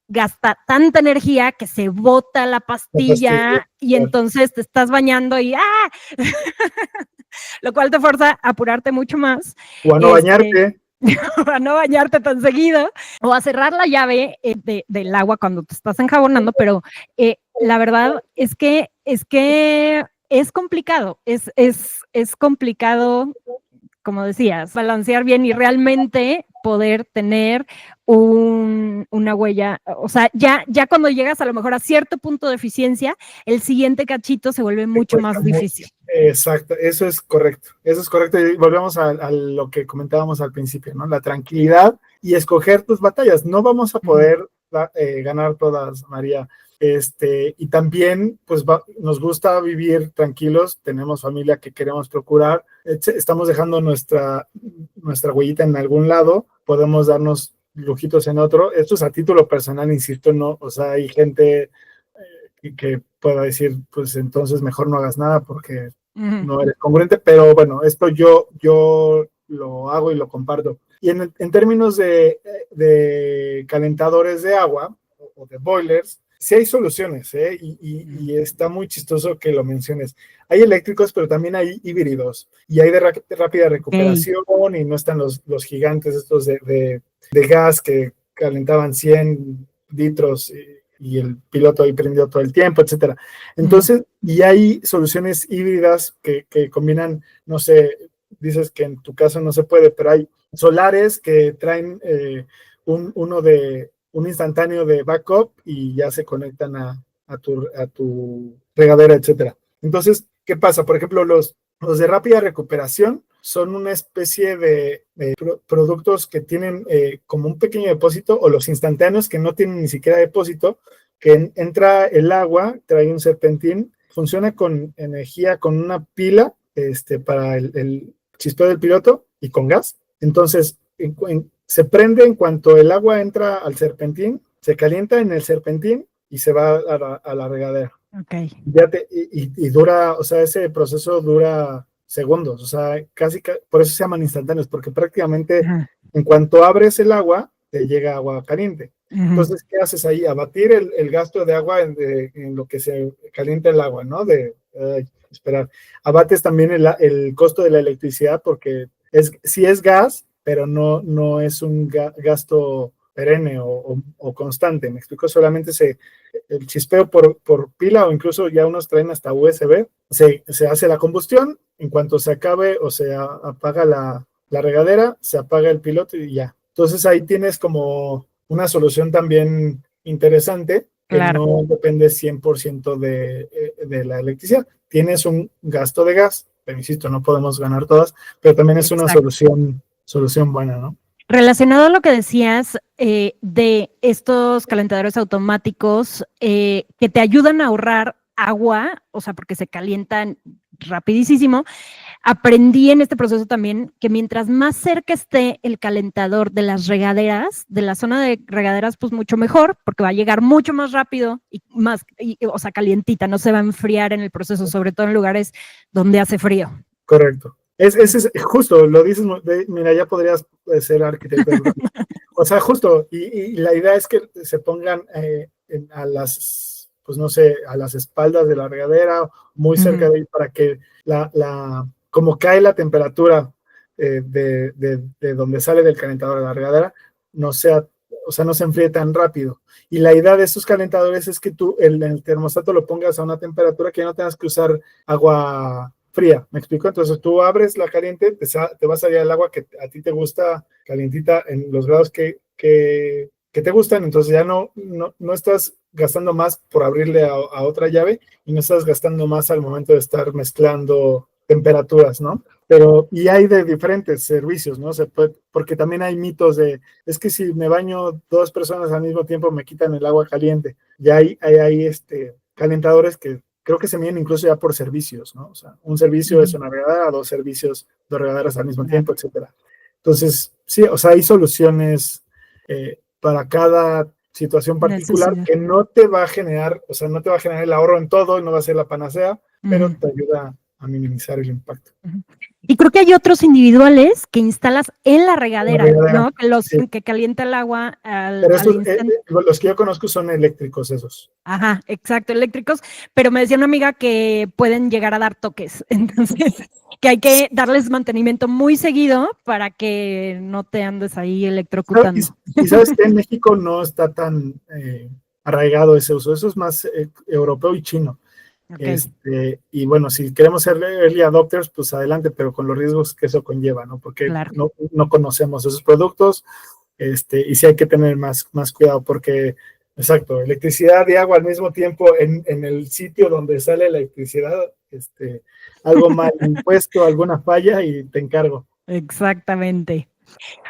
gasta tanta energía que se bota la pastilla y entonces te estás bañando y ¡ah! Lo cual te fuerza a apurarte mucho más. O a no bañarte. a no bañarte tan seguido, o a cerrar la llave del agua cuando te estás enjabonando, pero la verdad es que es complicado, es complicado, como decías, balancear bien y realmente poder tener una huella, o sea, ya cuando llegas a lo mejor a cierto punto de eficiencia, el siguiente cachito se vuelve mucho más difícil. Exacto, eso es correcto, y volvemos a lo que comentábamos al principio, ¿no? La tranquilidad y escoger tus batallas. No vamos a poder ganar todas, María. Y también, pues, nos gusta vivir tranquilos, tenemos familia que queremos procurar, estamos dejando nuestra huellita en algún lado, podemos darnos lujitos en otro. Esto es a título personal, insisto, no, o sea, hay gente que pueda decir, pues entonces mejor no hagas nada porque no eres congruente, pero bueno, esto yo lo hago y lo comparto. Y en términos de calentadores de agua o de boilers, sí hay soluciones, y está muy chistoso que lo menciones. Hay eléctricos, pero también hay híbridos, y hay de rápida recuperación, y no están los gigantes estos de gas que calentaban 100 litros y el piloto ahí prendido todo el tiempo, etcétera. Entonces, y hay soluciones híbridas que combinan, no sé, dices que en tu caso no se puede, pero hay solares que traen un instantáneo de backup y ya se conectan a tu regadera, etcétera. Entonces, ¿qué pasa? Por ejemplo, los de rápida recuperación son una especie de productos que tienen como un pequeño depósito, o los instantáneos que no tienen ni siquiera depósito, que entra el agua, trae un serpentín, funciona con energía, con una pila para el chispeo del piloto y con gas. Entonces, se prende en cuanto el agua entra al serpentín, se calienta en el serpentín y se va a la regadera. Okay. Y dura, o sea, ese proceso dura segundos, o sea, casi por eso se llaman instantáneos, porque prácticamente en cuanto abres el agua, te llega agua caliente. Entonces, ¿qué haces ahí? Abatir el gasto de agua en lo que se calienta el agua, ¿no? Esperar. Abates también el costo de la electricidad, porque sí es gas, pero no es un gasto perenne o constante. Me explico, solamente el chispeo por pila, o incluso ya unos traen hasta USB, se hace la combustión, en cuanto se acabe o se apaga la regadera, se apaga el piloto y ya. Entonces ahí tienes como una solución también interesante, que no depende 100% de la electricidad. Tienes un gasto de gas, pero insisto, no podemos ganar todas, pero también es una solución buena, ¿no? Relacionado a lo que decías de estos calentadores automáticos que te ayudan a ahorrar agua, o sea, porque se calientan rapidísimo, aprendí en este proceso también que mientras más cerca esté el calentador de las regaderas, de la zona de regaderas, pues mucho mejor, porque va a llegar mucho más rápido y o sea, calientita, no se va a enfriar en el proceso, sobre todo en lugares donde hace frío. Correcto. Es justo, lo dices, mira, ya podrías ser arquitecto. O sea, justo, y la idea es que se pongan a las, pues no sé, a las espaldas de la regadera, muy cerca de ahí, para que como cae la temperatura de donde sale del calentador de la regadera, no se enfríe tan rápido. Y la idea de estos calentadores es que tú el termostato lo pongas a una temperatura que no tengas que usar agua fría, ¿me explico? Entonces tú abres la caliente, te va a salir el agua que a ti te gusta calientita en los grados que te gustan, entonces ya no estás gastando más por abrirle a otra llave, y no estás gastando más al momento de estar mezclando temperaturas, ¿no? Y hay de diferentes servicios, ¿no? Porque también hay mitos es que si me baño 2 personas al mismo tiempo me quitan el agua caliente. Ya hay calentadores que creo que se miden incluso ya por servicios, ¿no? O sea, un servicio es una regadera, 2 servicios, 2 regaderas al mismo tiempo, etcétera. Entonces, sí, o sea, hay soluciones para cada situación particular que no te va a generar, o sea, no te va a generar el ahorro en todo, no va a ser la panacea, pero te ayuda a minimizar el impacto. Y creo que hay otros individuales que instalas en la regadera, ¿no? Sí. Que calienta el agua Pero al instante. los que yo conozco son eléctricos esos. Ajá, exacto, eléctricos, pero me decía una amiga que pueden llegar a dar toques, entonces que hay que darles mantenimiento muy seguido para que no te andes ahí electrocutando. Y sabes que en México no está tan arraigado ese uso, eso es más europeo y chino. Okay. Y bueno, si queremos ser early adopters, pues adelante, pero con los riesgos que eso conlleva, ¿no? Porque Claro. no conocemos esos productos, y sí hay que tener más cuidado, porque, exacto, electricidad y agua al mismo tiempo en el sitio donde sale la electricidad, algo mal impuesto, alguna falla y te encargo. Exactamente.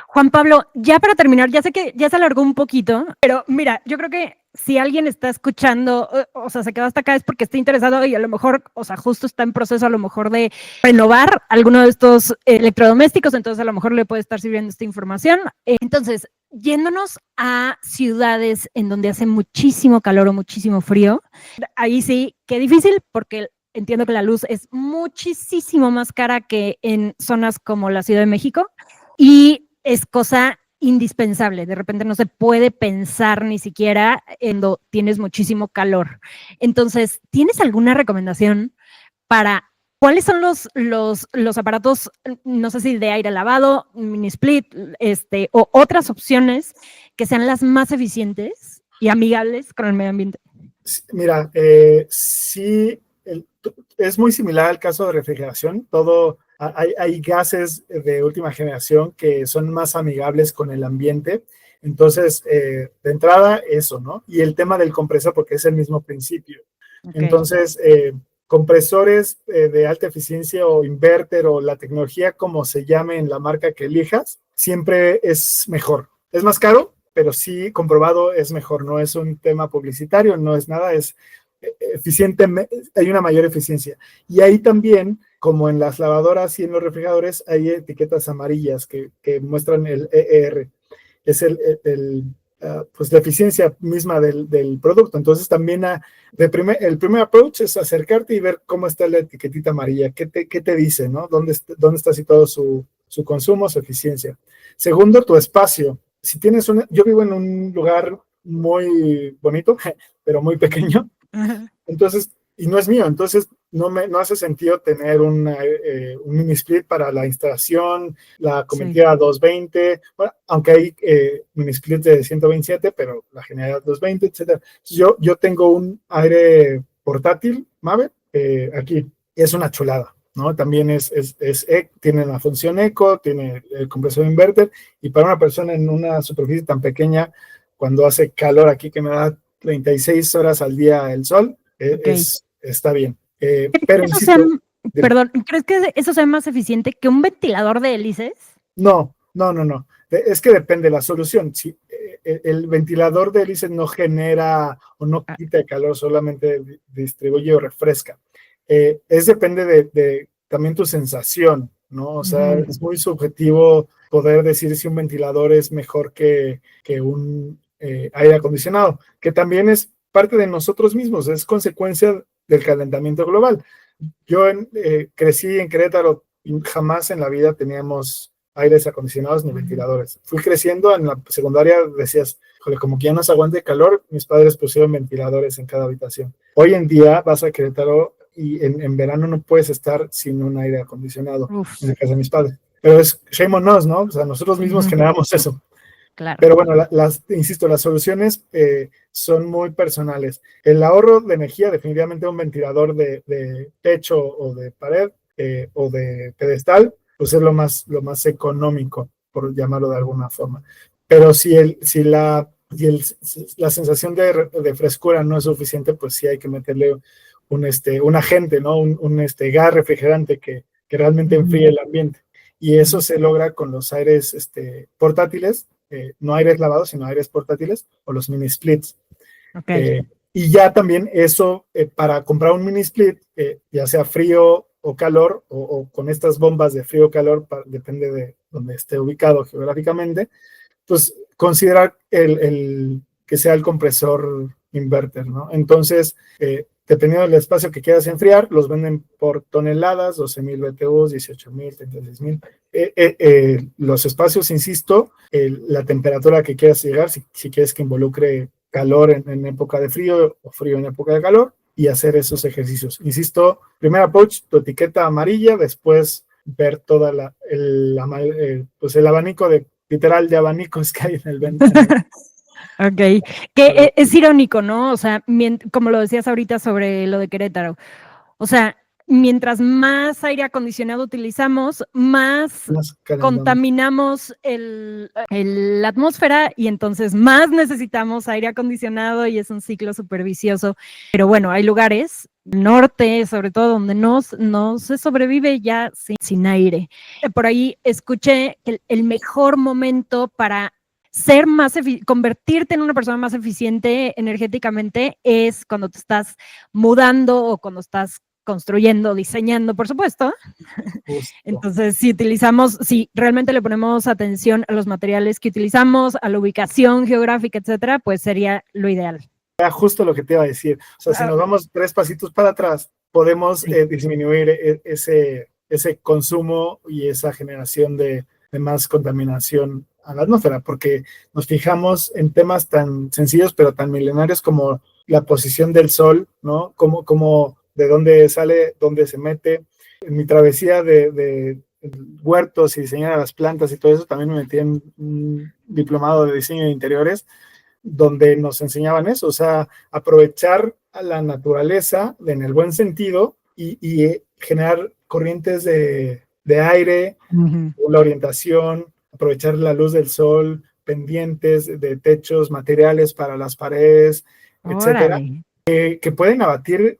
Juan Pablo, ya para terminar, ya sé que ya se alargó un poquito, pero mira, yo creo que si alguien está escuchando, o sea, se quedó hasta acá es porque está interesado y a lo mejor, o sea, justo está en proceso a lo mejor de renovar alguno de estos electrodomésticos, entonces a lo mejor le puede estar sirviendo esta información. Entonces, yéndonos a ciudades en donde hace muchísimo calor o muchísimo frío, ahí sí, qué difícil porque entiendo que la luz es muchísimo más cara que en zonas como la Ciudad de México. Y es cosa indispensable. De repente no se puede pensar ni siquiera cuando tienes muchísimo calor. Entonces, ¿tienes alguna recomendación para cuáles son los aparatos, no sé si de aire lavado, mini split, o otras opciones que sean las más eficientes y amigables con el medio ambiente? Mira, sí, es muy similar al caso de refrigeración. Hay gases de última generación que son más amigables con el ambiente. Entonces, de entrada, eso, ¿no? Y el tema del compresor, porque es el mismo principio. Okay. Entonces, compresores de alta eficiencia o inverter o la tecnología, como se llame en la marca que elijas, siempre es mejor. Es más caro, pero sí comprobado es mejor. No es un tema publicitario, no es nada, es eficiente, hay una mayor eficiencia. Y ahí también, como en las lavadoras y en los refrigeradores, hay etiquetas amarillas que muestran el EER. Es pues la eficiencia misma del producto. Entonces también el primer approach es acercarte y ver cómo está la etiquetita amarilla, qué te dice, ¿no? ¿Dónde está situado su consumo, su eficiencia? Segundo, tu espacio. Si tienes yo vivo en un lugar muy bonito, pero muy pequeño, entonces, y no es mío, entonces no hace sentido tener un mini split para la instalación, la cometida 220, bueno, aunque hay mini split de 127, pero la generalidad 220, etc. Yo tengo un aire portátil, Mave, aquí, es una chulada, ¿no? También tiene la función eco, tiene el compresor inverter, y para una persona en una superficie tan pequeña, cuando hace calor aquí que me da 36 horas al día el sol, okay. Está bien. Pero insisto, perdón, ¿crees que eso sea más eficiente que un ventilador de hélices? No. Es que depende de la solución. Si el ventilador de hélices no genera o no quita el calor, solamente distribuye o refresca. Depende de también tu sensación, ¿no? O sea, es muy subjetivo poder decir si un ventilador es mejor que un aire acondicionado, que también es parte de nosotros mismos, es consecuencia del calentamiento global. Yo crecí en Querétaro y jamás en la vida teníamos aires acondicionados ni ventiladores. Fui creciendo, en la secundaria decías, joder, como que ya no se aguante el calor, mis padres pusieron ventiladores en cada habitación. Hoy en día vas a Querétaro y en verano no puedes estar sin un aire acondicionado en la casa de mis padres. Pero es shame on us, ¿no? O sea, nosotros mismos generamos eso. Claro. Pero bueno, insisto, las soluciones son muy personales. El ahorro de energía, definitivamente un ventilador de techo o de pared o de pedestal, pues es lo más económico, por llamarlo de alguna forma. Pero si la sensación de frescura no es suficiente, pues sí hay que meterle un agente, ¿no? Un gas refrigerante que realmente enfríe el ambiente. Y eso se logra con los aires portátiles, no aires lavados, sino aires portátiles, o los mini splits. Okay. Y ya también eso, para comprar un mini split, ya sea frío o calor, o con estas bombas de frío o calor, depende de donde esté ubicado geográficamente, pues considerar que sea el compresor inverter, ¿no? Entonces, dependiendo del espacio que quieras enfriar, los venden por toneladas, 12,000 BTUs, 18,000, 36,000. Los espacios, insisto, la temperatura que quieras llegar, si quieres que involucre calor en época de frío o frío en época de calor, y hacer esos ejercicios. Insisto, primer approach, tu etiqueta amarilla, después ver toda pues el abanico literal de abanicos que hay en el ventana. Ok, es irónico, ¿no? O sea, como lo decías ahorita sobre lo de Querétaro, o sea, mientras más aire acondicionado utilizamos, más contaminamos la atmósfera y entonces más necesitamos aire acondicionado y es un ciclo súper vicioso. Pero bueno, hay lugares, norte sobre todo, donde no se sobrevive ya sin aire. Por ahí escuché que el mejor momento para convertirte en una persona más eficiente energéticamente es cuando te estás mudando o cuando estás construyendo, diseñando, por supuesto. Justo. Entonces, si realmente le ponemos atención a los materiales que utilizamos, a la ubicación geográfica, etcétera, pues sería lo ideal. Era justo lo que te iba a decir. O sea, si nos vamos 3 pasitos para atrás, podemos disminuir ese consumo y esa generación de más contaminación a la atmósfera, porque nos fijamos en temas tan sencillos pero tan milenarios como la posición del sol, ¿no? Como de dónde sale, dónde se mete. En mi travesía de huertos y diseñar las plantas y todo eso, también me metí en un diplomado de diseño de interiores, donde nos enseñaban eso, o sea, aprovechar a la naturaleza en el buen sentido y generar corrientes de aire, la orientación, aprovechar la luz del sol, pendientes de techos, materiales para las paredes, etcétera, que pueden abatir,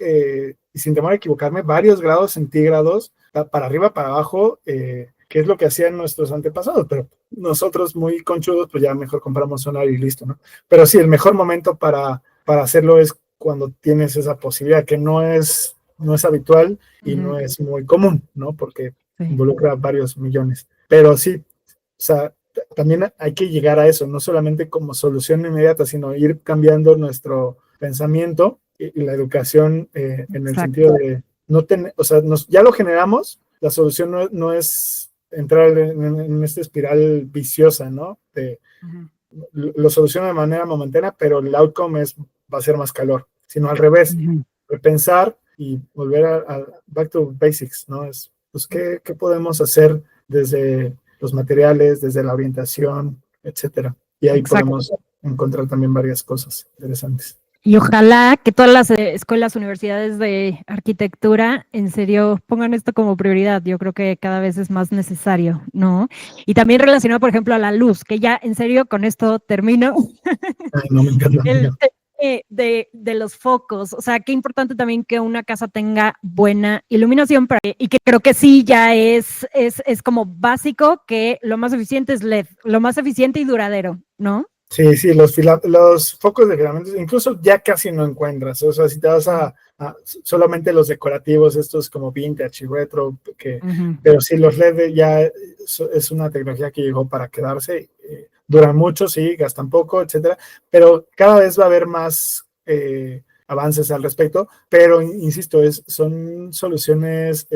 y sin temor a equivocarme, varios grados centígrados para arriba, para abajo, que es lo que hacían nuestros antepasados, pero nosotros muy conchudos, pues ya mejor compramos sonar y listo, ¿no? Pero sí, el mejor momento para hacerlo es cuando tienes esa posibilidad, que no es habitual y no es muy común, ¿no? Porque involucra varios millones. Pero sí, o sea, también hay que llegar a eso, no solamente como solución inmediata, sino ir cambiando nuestro pensamiento y la educación en el sentido de no tener, o sea, ya lo generamos, la solución no es entrar en esta espiral viciosa, ¿no? Lo soluciona de manera momentánea, pero el outcome va a ser más calor, sino al revés, repensar y volver a back to basics, ¿no? Pues, ¿qué podemos hacer desde los materiales, desde la orientación, etcétera? Y ahí podemos encontrar también varias cosas interesantes. Y ojalá que todas las escuelas, universidades de arquitectura, en serio, pongan esto como prioridad. Yo creo que cada vez es más necesario, ¿no? Y también relacionado, por ejemplo, a la luz, que ya, en serio, con esto termino. Ay, no, me encanta. De los focos, o sea, qué importante también que una casa tenga buena iluminación y que creo que sí ya es como básico que lo más eficiente es LED, lo más eficiente y duradero, ¿no? Sí, los focos de filamentos incluso ya casi no encuentras, o sea, si te vas a solamente los decorativos, estos como vintage y retro, pero sí, los LED ya es una tecnología que llegó para quedarse, duran mucho, sí, gastan poco, etcétera, pero cada vez va a haber más avances al respecto, pero insisto, son soluciones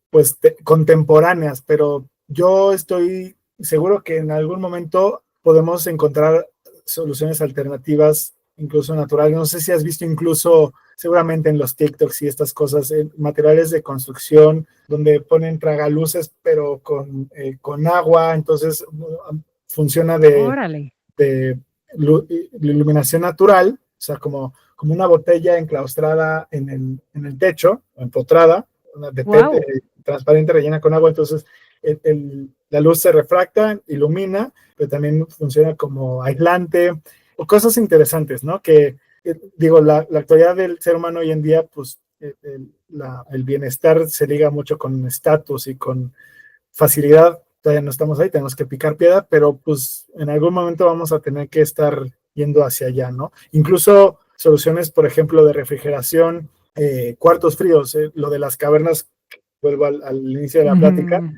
pues contemporáneas, pero yo estoy seguro que en algún momento podemos encontrar soluciones alternativas, incluso naturales. No sé si has visto incluso, seguramente en los TikToks y estas cosas, materiales de construcción, donde ponen tragaluces, pero con agua, entonces funciona de iluminación natural, o sea, como una botella enclaustrada en el techo, empotrada, de PET transparente rellena con agua, entonces la luz se refracta, ilumina, pero también funciona como aislante, o cosas interesantes, ¿no? Que digo, la actualidad del ser humano hoy en día, pues el bienestar se liga mucho con estatus y con facilidad. Todavía no estamos ahí, tenemos que picar piedra, pero pues en algún momento vamos a tener que estar yendo hacia allá, ¿no? Incluso soluciones, por ejemplo, de refrigeración, cuartos fríos, lo de las cavernas, vuelvo al inicio de la plática,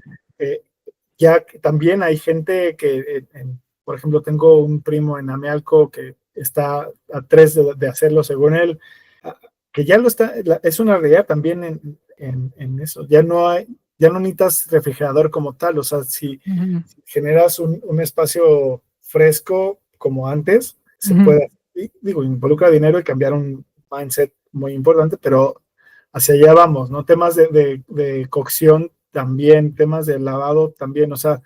ya también hay gente que, por ejemplo, tengo un primo en Amealco que está a 3 de hacerlo según él, que ya lo está, es una realidad también en eso. Ya no necesitas refrigerador como tal, o sea, si generas un espacio fresco como antes, se puede, digo, involucra dinero y cambiar un mindset muy importante, pero hacia allá vamos, ¿no? Temas de cocción también, temas de lavado también, o sea,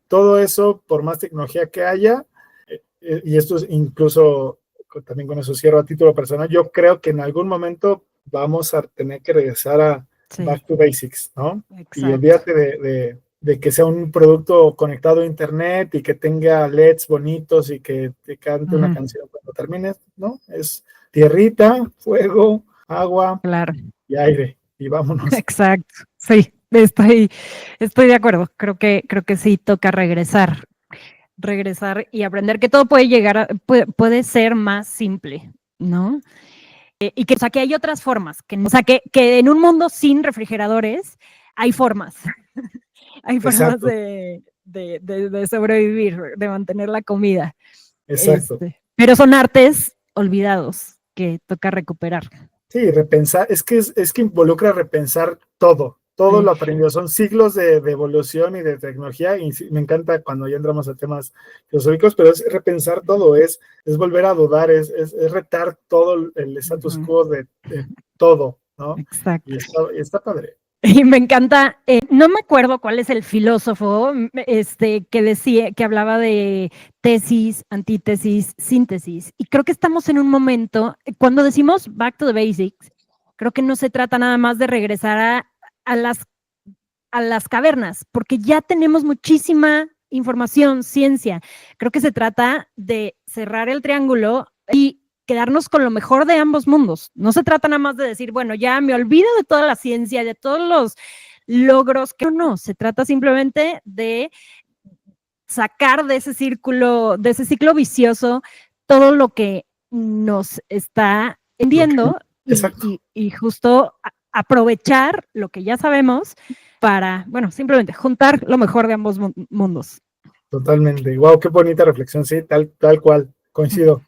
todo eso, por más tecnología que haya, y esto es incluso, también con eso cierro a título personal, yo creo que en algún momento vamos a tener que regresar a back to basics, ¿no? Exacto. Y olvídate de que sea un producto conectado a internet y que tenga LEDs bonitos y que te cante una canción cuando termines, ¿no? Es tierrita, fuego, agua, claro, y aire, y vámonos. Exacto, sí, estoy de acuerdo. Creo que sí toca regresar y aprender que todo puede llegar puede ser más simple, ¿no? Y que, o sea, que hay otras formas, o sea, que en un mundo sin refrigeradores hay formas. Hay formas de sobrevivir, de mantener la comida. Exacto. Pero son artes olvidados que toca recuperar. Sí, repensar, es que involucra repensar todo lo aprendido, son siglos de evolución y de tecnología, y me encanta cuando ya entramos a temas filosóficos, pero es repensar todo, es volver a dudar, es retar todo el status quo de todo, ¿no? Exacto. Y está padre. Y me encanta, no me acuerdo cuál es el filósofo que decía, que hablaba de tesis, antítesis, síntesis. Y creo que estamos en un momento, cuando decimos back to the basics, creo que no se trata nada más de regresar a las cavernas, porque ya tenemos muchísima información, ciencia. Creo que se trata de cerrar el triángulo y quedarnos con lo mejor de ambos mundos. No se trata nada más de decir, bueno, ya me olvido de toda la ciencia, de todos los logros, que no, se trata simplemente de sacar de ese círculo, de ese ciclo vicioso, todo lo que nos está vendiendo y justo aprovechar lo que ya sabemos para, bueno, simplemente juntar lo mejor de ambos mundos. Totalmente. Wow, qué bonita reflexión, sí, tal cual. Coincido.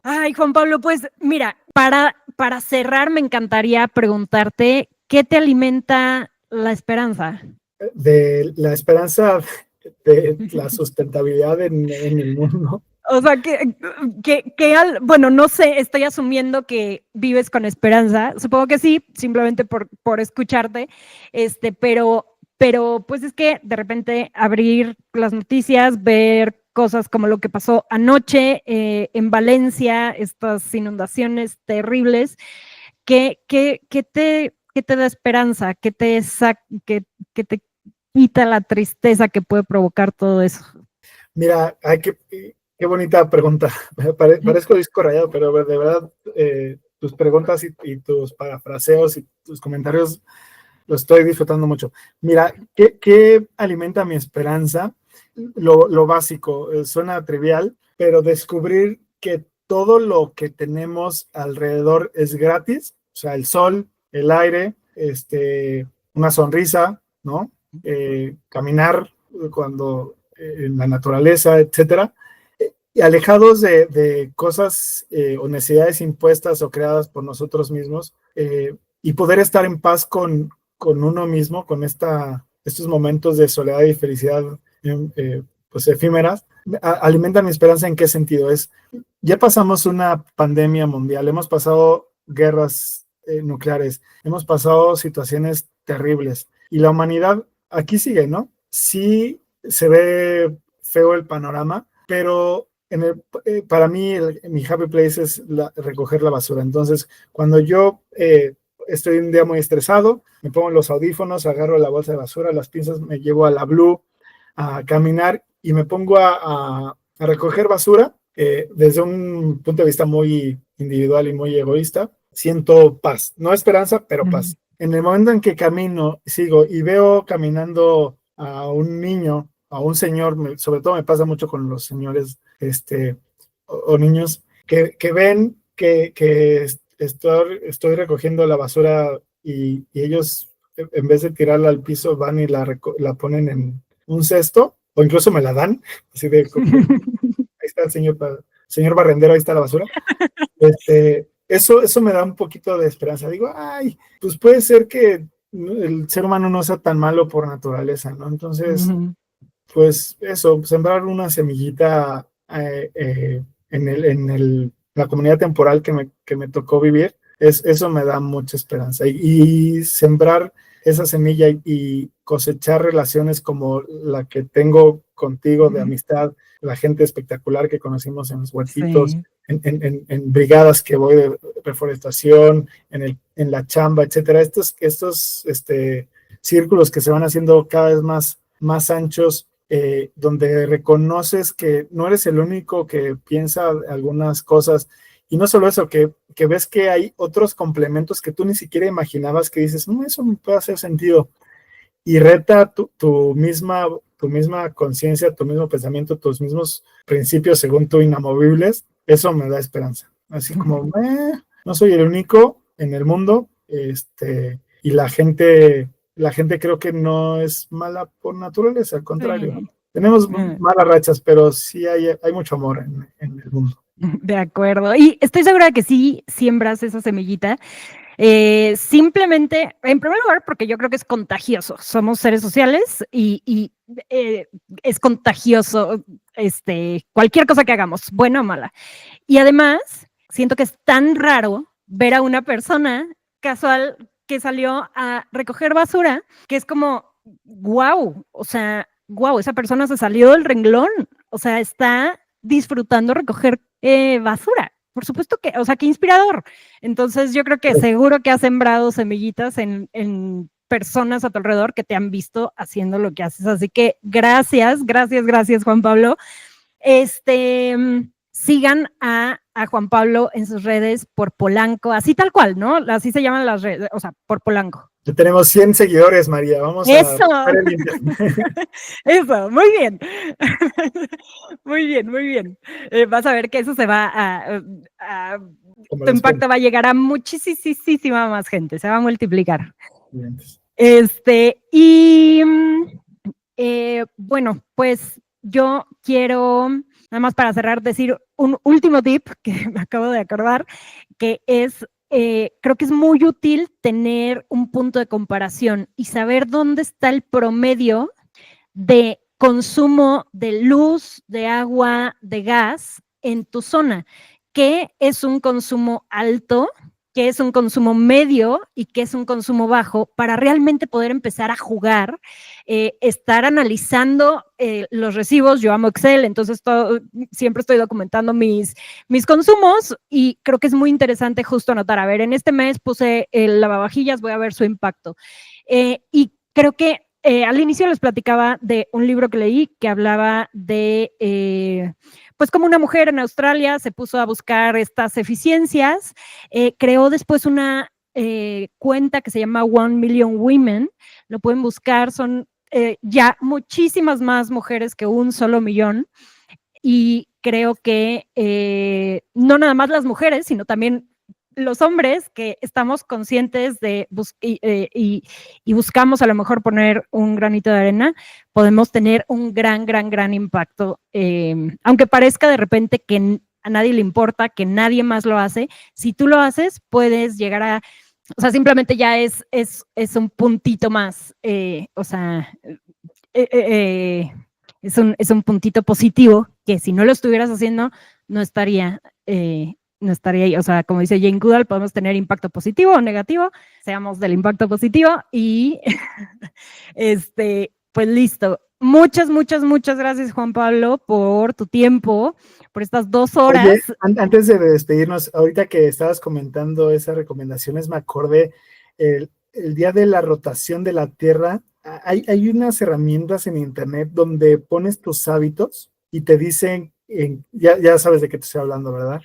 Ay, Juan Pablo, pues mira, para cerrar me encantaría preguntarte, ¿qué te alimenta la esperanza? De la esperanza de la sustentabilidad en el mundo. O sea, bueno, no sé, estoy asumiendo que vives con esperanza, supongo que sí, simplemente por escucharte, pero pues es que de repente abrir las noticias, ver cosas como lo que pasó anoche en Valencia, estas inundaciones terribles, ¿qué te da esperanza? ¿Qué te quita la tristeza que puede provocar todo eso? Mira, qué bonita pregunta. Parezco disco rayado, pero de verdad, tus preguntas y tus parafraseos y tus comentarios lo estoy disfrutando mucho. Mira, ¿qué alimenta mi esperanza? Lo básico, suena trivial, pero descubrir que todo lo que tenemos alrededor es gratis, o sea, el sol, el aire, una sonrisa, ¿no? Caminar cuando en la naturaleza, etcétera, y alejados de cosas o necesidades impuestas o creadas por nosotros mismos, y poder estar en paz con uno mismo, con estos momentos de soledad y felicidad pues efímeras, alimentan mi esperanza. ¿En qué sentido? Ya pasamos una pandemia mundial, hemos pasado guerras nucleares, hemos pasado situaciones terribles, y la humanidad aquí sigue, ¿no? Sí se ve feo el panorama, pero para mí mi happy place es recoger la basura. Entonces, cuando yo estoy un día muy estresado, me pongo los audífonos, agarro la bolsa de basura, las pinzas, me llevo a la Blue a caminar y me pongo a recoger basura. Desde un punto de vista muy individual y muy egoísta, siento paz, no esperanza, pero paz. En el momento en que camino, sigo y veo caminando a un niño, a un señor, sobre todo me pasa mucho con los señores o niños, que ven que estoy recogiendo la basura y ellos, en vez de tirarla al piso, van y la ponen en un cesto, o incluso me la dan, así de, ahí está el señor barrendero, ahí está la basura. eso me da un poquito de esperanza. Digo, ay, pues puede ser que el ser humano no sea tan malo por naturaleza, ¿no? Entonces, pues eso, sembrar una semillita en la comunidad temporal que me tocó vivir, eso me da mucha esperanza. Y sembrar esa semilla y cosechar relaciones como la que tengo contigo de amistad, la gente espectacular que conocimos en los huertitos, Sí. en brigadas que voy de reforestación, en la chamba, etcétera. Estos círculos que se van haciendo cada vez más anchos, donde reconoces que no eres el único que piensa algunas cosas, y no solo eso, que ves que hay otros complementos que tú ni siquiera imaginabas, que dices, eso me puede hacer sentido, y reta tu misma conciencia, tu mismo pensamiento, tus mismos principios, según tú, inamovibles. Eso me da esperanza. Así como, no soy el único en el mundo, y la gente creo que no es mala por naturaleza, al contrario. Sí. Tenemos malas rachas, pero sí hay mucho amor en el mundo. De acuerdo. Y estoy segura que sí siembras esa semillita. Simplemente, en primer lugar, porque yo creo que es contagioso. Somos seres sociales y es contagioso cualquier cosa que hagamos, buena o mala. Y además, siento que es tan raro ver a una persona casual que salió a recoger basura, que es como, wow, o sea, wow, esa persona se salió del renglón, o sea, está disfrutando recoger basura. Por supuesto que, o sea, qué inspirador. Entonces yo creo que seguro que has sembrado semillitas en personas a tu alrededor que te han visto haciendo lo que haces. Así que gracias, Juan Pablo. Sigan a Juan Pablo en sus redes por Polanco, así tal cual, ¿no? Así se llaman las redes, o sea, por Polanco. Ya tenemos 100 seguidores, María. Vamos ¡Eso! a ver el internet. Eso, muy bien. Muy bien, muy bien. Vas a ver que eso se va tu impacto va a llegar a muchísima más gente, se va a multiplicar. Bien. Bueno, pues yo quiero, nada más para cerrar, decir un último tip que me acabo de acordar, que es, creo que es muy útil tener un punto de comparación y saber dónde está el promedio de consumo de luz, de agua, de gas en tu zona. ¿Qué es un consumo alto? ¿Qué es un consumo medio? ¿Y qué es un consumo bajo? Para realmente poder empezar a jugar, estar analizando los recibos. Yo amo Excel, entonces siempre estoy documentando mis consumos y creo que es muy interesante justo anotar, a ver, en este mes puse el lavavajillas, voy a ver su impacto. Y creo que al inicio les platicaba de un libro que leí que hablaba de, pues como una mujer en Australia se puso a buscar estas eficiencias, creó después una cuenta que se llama 1 Million Women, lo pueden buscar, son ya muchísimas más mujeres que 1 solo millón, y creo que no nada más las mujeres, sino también los hombres que estamos conscientes de y buscamos a lo mejor poner un granito de arena, podemos tener un gran impacto, aunque parezca de repente que a nadie le importa, que nadie más lo hace. Si tú lo haces, puedes llegar a, o sea, simplemente ya es un puntito más, o sea, es un puntito positivo que si no lo estuvieras haciendo, no estaría ahí. O sea, como dice Jane Goodall, podemos tener impacto positivo o negativo, seamos del impacto positivo y pues listo. Muchas gracias, Juan Pablo, por tu tiempo, por estas 2 horas. Oye, antes de despedirnos, ahorita que estabas comentando esas recomendaciones, me acordé, el día de la rotación de la Tierra, hay unas herramientas en internet donde pones tus hábitos y te dicen, ya sabes de qué te estoy hablando, ¿verdad?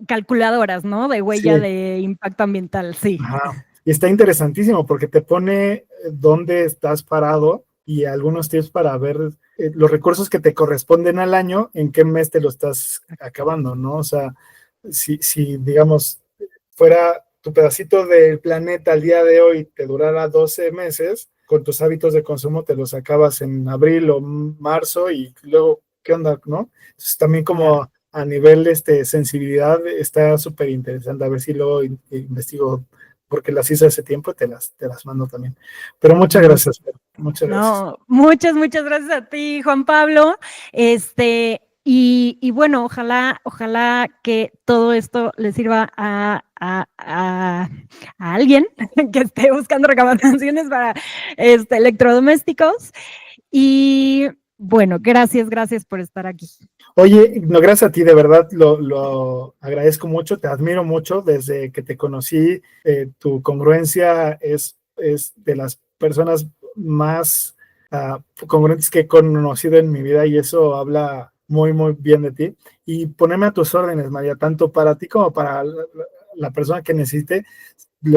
Calculadoras, ¿no? De huella, sí, de impacto ambiental, sí. Ajá. Y está interesantísimo porque te pone dónde estás parado y algunos tips para ver los recursos que te corresponden al año, en qué mes te lo estás acabando, ¿no? O sea, si digamos, fuera tu pedacito del planeta al día de hoy te durara 12 meses, con tus hábitos de consumo te los acabas en abril o marzo y luego, ¿qué onda, no? Entonces también como a nivel sensibilidad está súper interesante. A ver si luego investigo, porque las hice hace tiempo, te las mando también. Pero muchas gracias, muchas gracias. No, muchas gracias a ti, Juan Pablo. Y bueno, ojalá que todo esto le sirva a alguien que esté buscando recomendaciones para electrodomésticos. Y bueno, gracias por estar aquí. Oye, no, gracias a ti, de verdad, lo agradezco mucho, te admiro mucho desde que te conocí. Tu congruencia es de las personas más congruentes que he conocido en mi vida, y eso habla muy, muy bien de ti. Y ponerme a tus órdenes, María, tanto para ti como para la persona que necesite.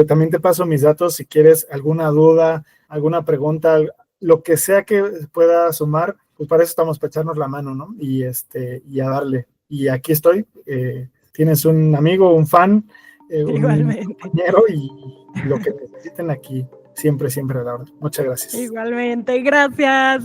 También te paso mis datos si quieres alguna duda, alguna pregunta, lo que sea que pueda sumar, pues para eso estamos, para echarnos la mano, ¿no? Y a darle. Y aquí estoy. Tienes un amigo, un fan, un compañero, y lo que necesiten aquí, siempre a la hora. Muchas gracias. Igualmente, gracias.